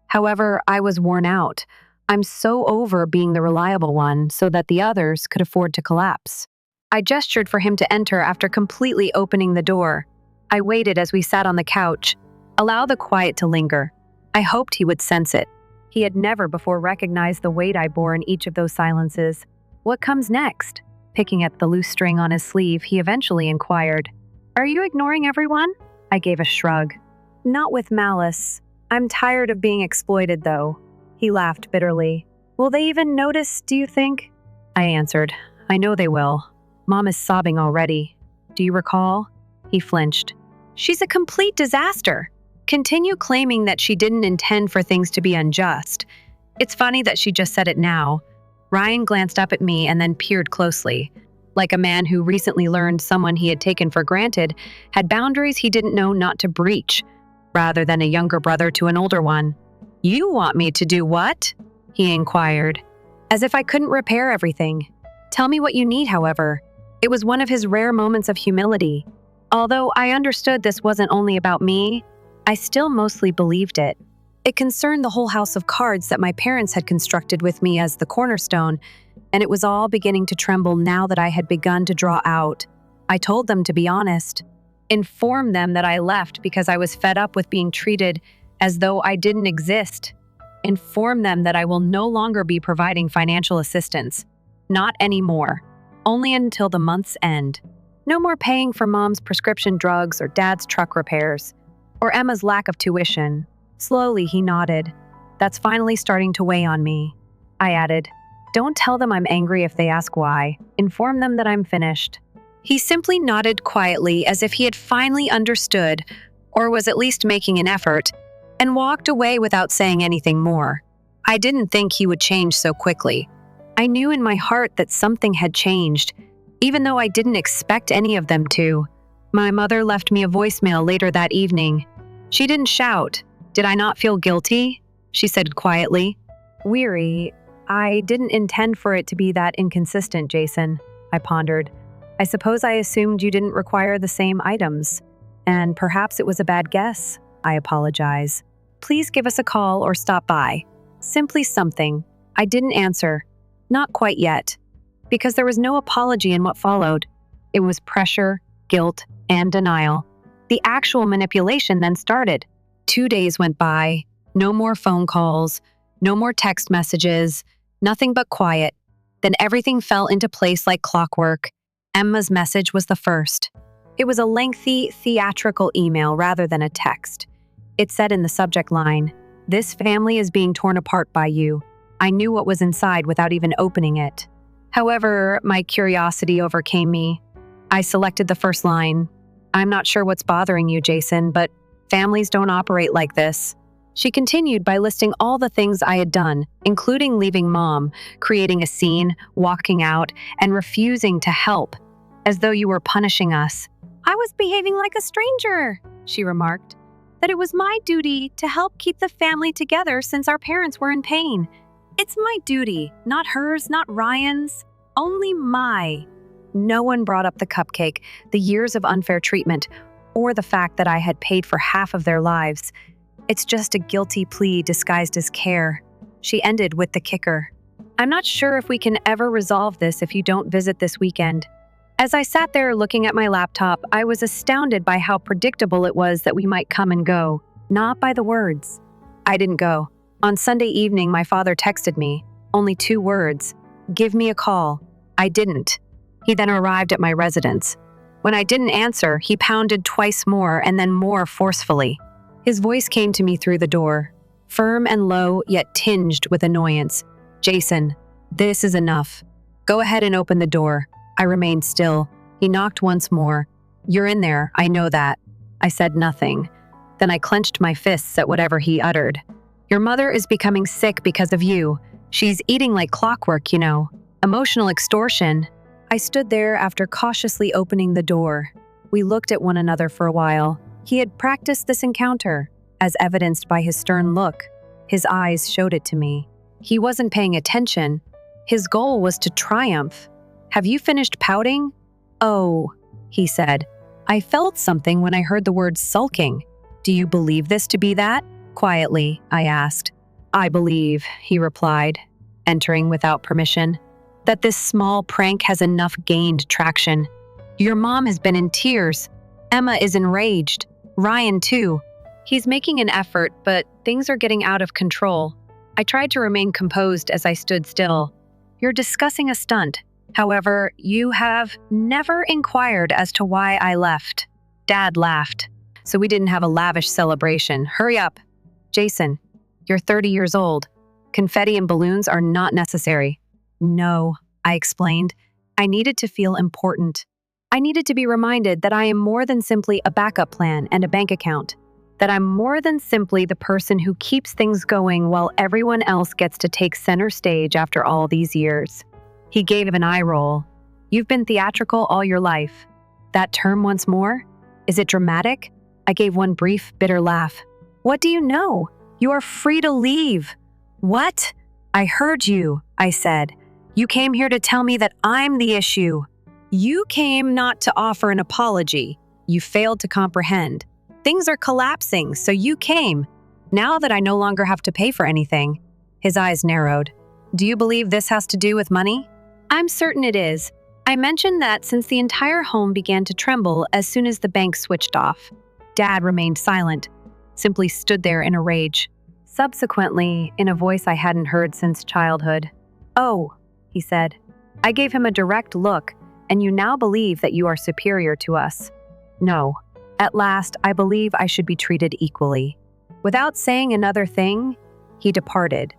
However, I was worn out. I'm so over being the reliable one so that the others could afford to collapse. I gestured for him to enter after completely opening the door. I waited as we sat on the couch. Allow the quiet to linger. I hoped he would sense it. He had never before recognized the weight I bore in each of those silences. What comes next? Picking at the loose string on his sleeve, he eventually inquired, Are you ignoring everyone? I gave a shrug. Not with malice. I'm tired of being exploited, though. He laughed bitterly. Will they even notice, do you think? I answered, I know they will. Mom is sobbing already. Do you recall? He flinched. She's a complete disaster. Continue claiming that she didn't intend for things to be unjust. It's funny that she just said it now. Ryan glanced up at me and then peered closely, like a man who recently learned someone he had taken for granted had boundaries he didn't know not to breach, rather than a younger brother to an older one. You want me to do what? He inquired, as if I couldn't repair everything. Tell me what you need, however. It was one of his rare moments of humility. Although I understood this wasn't only about me, I still mostly believed it. It concerned the whole house of cards that my parents had constructed with me as the cornerstone, and it was all beginning to tremble now that I had begun to draw out. I told them to be honest. Inform them that I left because I was fed up with being treated as though I didn't exist. Inform them that I will no longer be providing financial assistance. Not anymore. Only until the month's end. No more paying for Mom's prescription drugs or Dad's truck repairs, or Emma's lack of tuition. Slowly, he nodded. That's finally starting to weigh on me. I added, Don't tell them I'm angry if they ask why. Inform them that I'm finished. He simply nodded quietly as if he had finally understood, or was at least making an effort, and walked away without saying anything more. I didn't think he would change so quickly. I knew in my heart that something had changed, even though I didn't expect any of them to. My mother left me a voicemail later that evening. She didn't shout. Did I not feel guilty? She said quietly. Weary. I didn't intend for it to be that inconsistent, Jason, I pondered. I suppose I assumed you didn't require the same items. And perhaps it was a bad guess. I apologize. Please give us a call or stop by. Simply something. I didn't answer. Not quite yet. Because there was no apology in what followed. It was pressure, guilt, and denial. The actual manipulation then started. 2 days went by. No more phone calls. No more text messages. Nothing but quiet. Then everything fell into place like clockwork. Emma's message was the first. It was a lengthy, theatrical email rather than a text. It said in the subject line, This family is being torn apart by you. I knew what was inside without even opening it. However, my curiosity overcame me. I selected the first line. I'm not sure what's bothering you, Jason, but families don't operate like this. She continued by listing all the things I had done, including leaving Mom, creating a scene, walking out, and refusing to help, as though you were punishing us. I was behaving like a stranger, she remarked, that it was my duty to help keep the family together since our parents were in pain. It's my duty, not hers, not Ryan's, only my. No one brought up the cupcake, the years of unfair treatment, or the fact that I had paid for half of their lives. It's just a guilty plea disguised as care. She ended with the kicker. I'm not sure if we can ever resolve this if you don't visit this weekend. As I sat there looking at my laptop, I was astounded by how predictable it was that we might come and go, not by the words. I didn't go. On Sunday evening, my father texted me. Only 2 words. Give me a call. I didn't. He then arrived at my residence. When I didn't answer, he pounded twice more and then more forcefully. His voice came to me through the door, firm and low, yet tinged with annoyance. Jason, this is enough. Go ahead and open the door. I remained still. He knocked once more. You're in there, I know that. I said nothing. Then I clenched my fists at whatever he uttered. Your mother is becoming sick because of you. She's eating like clockwork, you know. Emotional extortion. I stood there after cautiously opening the door. We looked at one another for a while. He had practiced this encounter, as evidenced by his stern look. His eyes showed it to me. He wasn't paying attention. His goal was to triumph. "Have you finished pouting?" "Oh," he said. I felt something when I heard the word sulking. "Do you believe this to be that?" Quietly, I asked. "I believe," he replied, entering without permission, "that this small prank has enough gained traction. Your mom has been in tears. Emma is enraged. Ryan, too. He's making an effort, but things are getting out of control." I tried to remain composed as I stood still. "You're discussing a stunt. However, you have never inquired as to why I left." Dad laughed. "So we didn't have a lavish celebration. Hurry up. Jason, you're 30 years old. Confetti and balloons are not necessary." "No," I explained. I needed to feel important. I needed to be reminded that I am more than simply a backup plan and a bank account. That I'm more than simply the person who keeps things going while everyone else gets to take center stage after all these years. He gave an eye roll. "You've been theatrical all your life. That term once more? Is it dramatic?" I gave one brief, bitter laugh. "What do you know? You are free to leave." "What?" "I heard you," I said. "You came here to tell me that I'm the issue. You came not to offer an apology. You failed to comprehend. Things are collapsing, so you came. Now that I no longer have to pay for anything." His eyes narrowed. "Do you believe this has to do with money?" "I'm certain it is." I mentioned that since the entire home began to tremble as soon as the bank switched off. Dad remained silent, simply stood there in a rage. Subsequently, in a voice I hadn't heard since childhood, "Oh," he said. I gave him a direct look. "And you now believe that you are superior to us?" "No. At last, I believe I should be treated equally." Without saying another thing, he departed.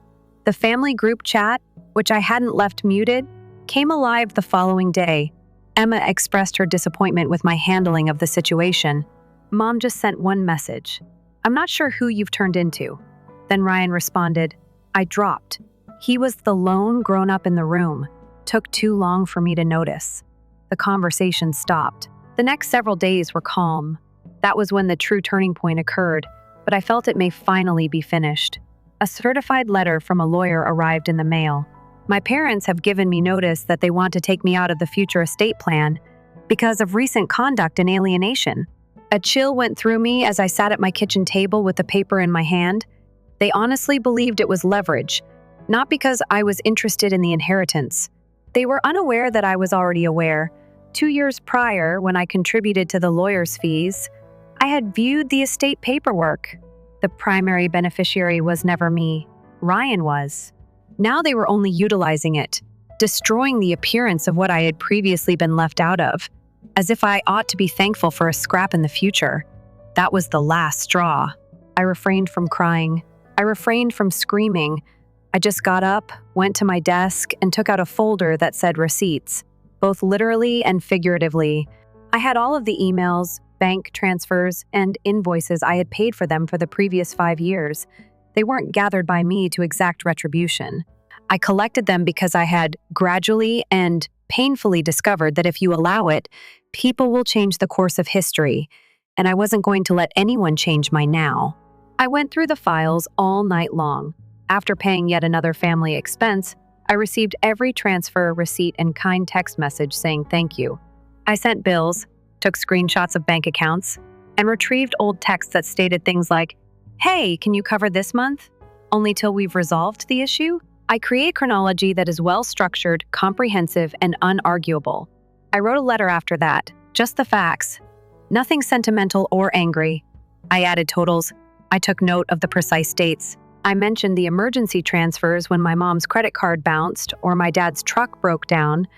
The family group chat, which I hadn't left muted, came alive the following day. Emma expressed her disappointment with my handling of the situation. "Mom just sent one message. I'm not sure who you've turned into." Then Ryan responded. I dropped. He was the lone grown-up in the room. Took too long for me to notice. The conversation stopped. The next several days were calm. That was when the true turning point occurred, but I felt it may finally be finished. A certified letter from a lawyer arrived in the mail. My parents have given me notice that they want to take me out of the future estate plan because of recent conduct and alienation. A chill went through me as I sat at my kitchen table with the paper in my hand. They honestly believed it was leverage, not because I was interested in the inheritance. They were unaware that I was already aware. 2 years prior, when I contributed to the lawyer's fees, I had viewed the estate paperwork. The primary beneficiary was never me. Ryan was. Now they were only utilizing it, destroying the appearance of what I had previously been left out of, as if I ought to be thankful for a scrap in the future. That was the last straw. I refrained from crying. I refrained from screaming. I just got up, went to my desk, and took out a folder that said receipts, both literally and figuratively. I had all of the emails, bank transfers, and invoices I had paid for them for the previous 5 years. They weren't gathered by me to exact retribution. I collected them because I had gradually and painfully discovered that if you allow it, people will change the course of history, and I wasn't going to let anyone change my now. I went through the files all night long. After paying yet another family expense, I received every transfer, receipt, and kind text message saying thank you. I sent bills, took screenshots of bank accounts, and retrieved old texts that stated things like, "Hey, can you cover this month? Only till we've resolved the issue?" I create a chronology that is well-structured, comprehensive, and unarguable. I wrote a letter after that, just the facts. Nothing sentimental or angry. I added totals. I took note of the precise dates. I mentioned the emergency transfers when my mom's credit card bounced or my dad's truck broke down,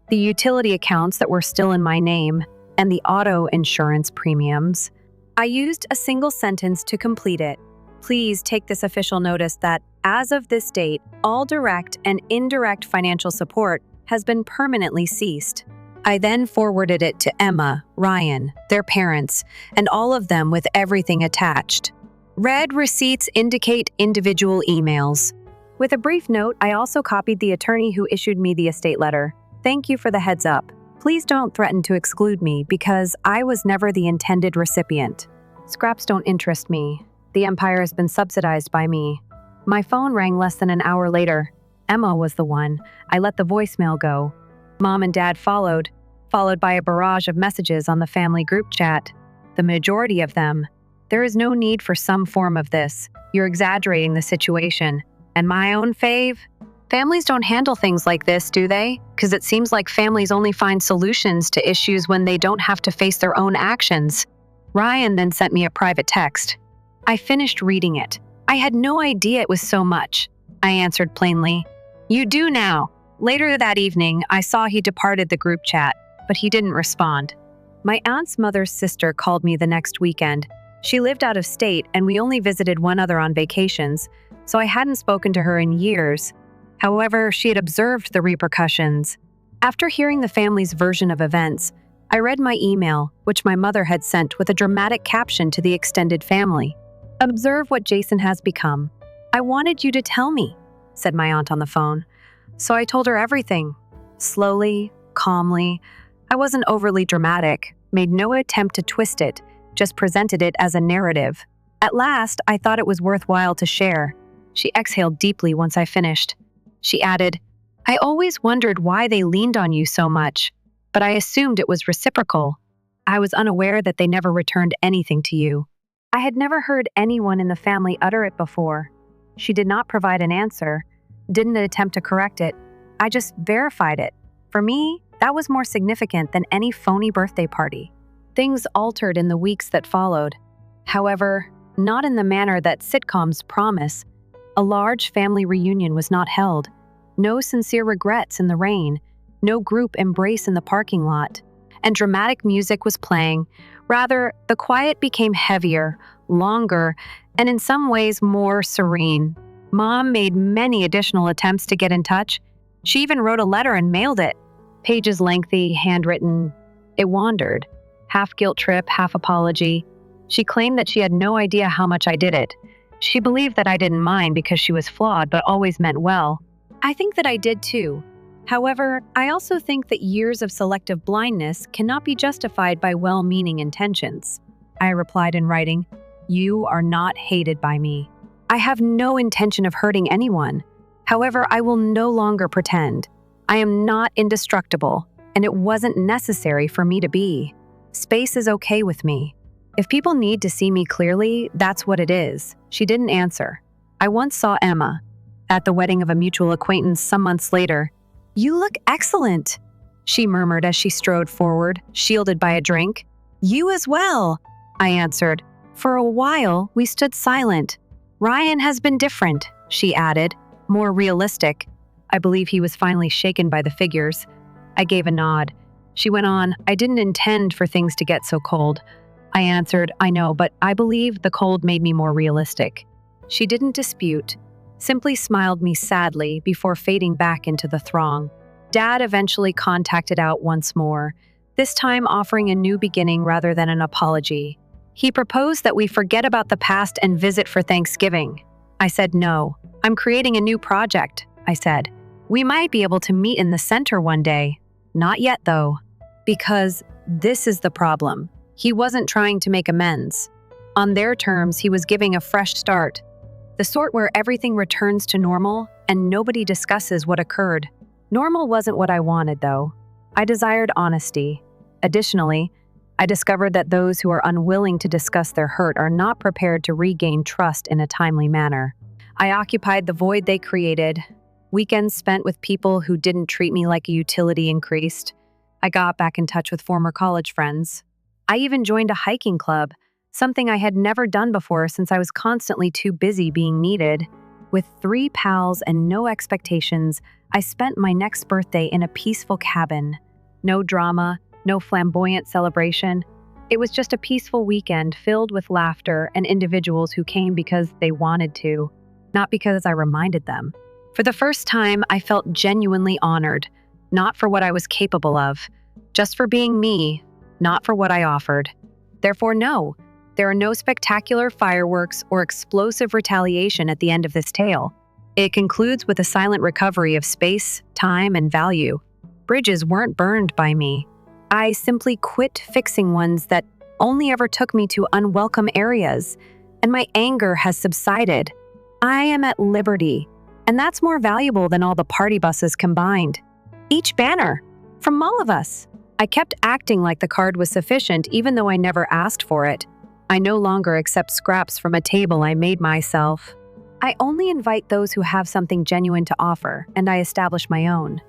the utility accounts that were still in my name, and the auto insurance premiums. I used a single sentence to complete it. Please take this official notice that, as of this date, all direct and indirect financial support has been permanently ceased. I then forwarded it to Emma, Ryan, their parents, and all of them with everything attached. Red receipts indicate individual emails. With a brief note, I also copied the attorney who issued me the estate letter. Thank you for the heads up. Please don't threaten to exclude me because I was never the intended recipient. Scraps don't interest me. The empire has been subsidized by me. My phone rang less than an hour later. Emma was the one. I let the voicemail go. Mom and Dad followed by a barrage of messages on the family group chat. The majority of them. There is no need for some form of this. You're exaggerating the situation. And my own fave? Families don't handle things like this, do they? Because it seems like families only find solutions to issues when they don't have to face their own actions. Ryan then sent me a private text. I finished reading it. I had no idea it was so much. I answered plainly. You do now. Later that evening, I saw he departed the group chat, but he didn't respond. My aunt's mother's sister called me the next weekend. She lived out of state, and we only visited one other on vacations, so I hadn't spoken to her in years. However, she had observed the repercussions. After hearing the family's version of events, I read my email, which my mother had sent with a dramatic caption to the extended family. Observe what Jason has become. I wanted you to tell me, said my aunt on the phone. So I told her everything. Slowly, calmly. I wasn't overly dramatic, made no attempt to twist it, just presented it as a narrative. At last, I thought it was worthwhile to share. She exhaled deeply once I finished. She added, I always wondered why they leaned on you so much, but I assumed it was reciprocal. I was unaware that they never returned anything to you. I had never heard anyone in the family utter it before. She did not provide an answer, didn't attempt to correct it. I just verified it. For me, that was more significant than any phony birthday party. Things altered in the weeks that followed. However, not in the manner that sitcoms promise. A large family reunion was not held. No sincere regrets in the rain. No group embrace in the parking lot. And dramatic music was playing. Rather, the quiet became heavier, longer, and in some ways more serene. Mom made many additional attempts to get in touch. She even wrote a letter and mailed it. Pages lengthy, handwritten. It wandered. Half guilt trip, half apology. She claimed that she had no idea how much I did it. She believed that I didn't mind because she was flawed but always meant well. I think that I did too. However, I also think that years of selective blindness cannot be justified by well-meaning intentions. I replied in writing, You are not hated by me. I have no intention of hurting anyone. However, I will no longer pretend. I am not indestructible, and it wasn't necessary for me to be. Space is okay with me. If people need to see me clearly, that's what it is. She didn't answer. I once saw Emma at the wedding of a mutual acquaintance some months later. You look excellent, she murmured as she strode forward, shielded by a drink. You as well, I answered. For a while, we stood silent. Ryan has been different, she added, more realistic. I believe he was finally shaken by the figures. I gave a nod. She went on, I didn't intend for things to get so cold. I answered, I know, but I believe the cold made me more realistic. She didn't dispute, simply smiled me sadly before fading back into the throng. Dad eventually contacted out once more, this time offering a new beginning rather than an apology. He proposed that we forget about the past and visit for Thanksgiving. I said no. I'm creating a new project, I said. We might be able to meet in the center one day. Not yet, though. Because this is the problem. He wasn't trying to make amends. On their terms, he was giving a fresh start. The sort where everything returns to normal and nobody discusses what occurred. Normal wasn't what I wanted, though. I desired honesty. Additionally, I discovered that those who are unwilling to discuss their hurt are not prepared to regain trust in a timely manner. I occupied the void they created. Weekends spent with people who didn't treat me like a utility increased. I got back in touch with former college friends. I even joined a hiking club, something I had never done before since I was constantly too busy being needed. With 3 pals and no expectations, I spent my next birthday in a peaceful cabin. No drama, no flamboyant celebration. It was just a peaceful weekend filled with laughter and individuals who came because they wanted to, not because I reminded them. For the first time, I felt genuinely honored, not for what I was capable of, just for being me, not for what I offered. Therefore, no, there are no spectacular fireworks or explosive retaliation at the end of this tale. It concludes with a silent recovery of space, time, and value. Bridges weren't burned by me. I simply quit fixing ones that only ever took me to unwelcome areas, and my anger has subsided. I am at liberty, and that's more valuable than all the party buses combined. Each banner, from all of us. I kept acting like the card was sufficient even though I never asked for it. I no longer accept scraps from a table I made myself. I only invite those who have something genuine to offer, and I establish my own.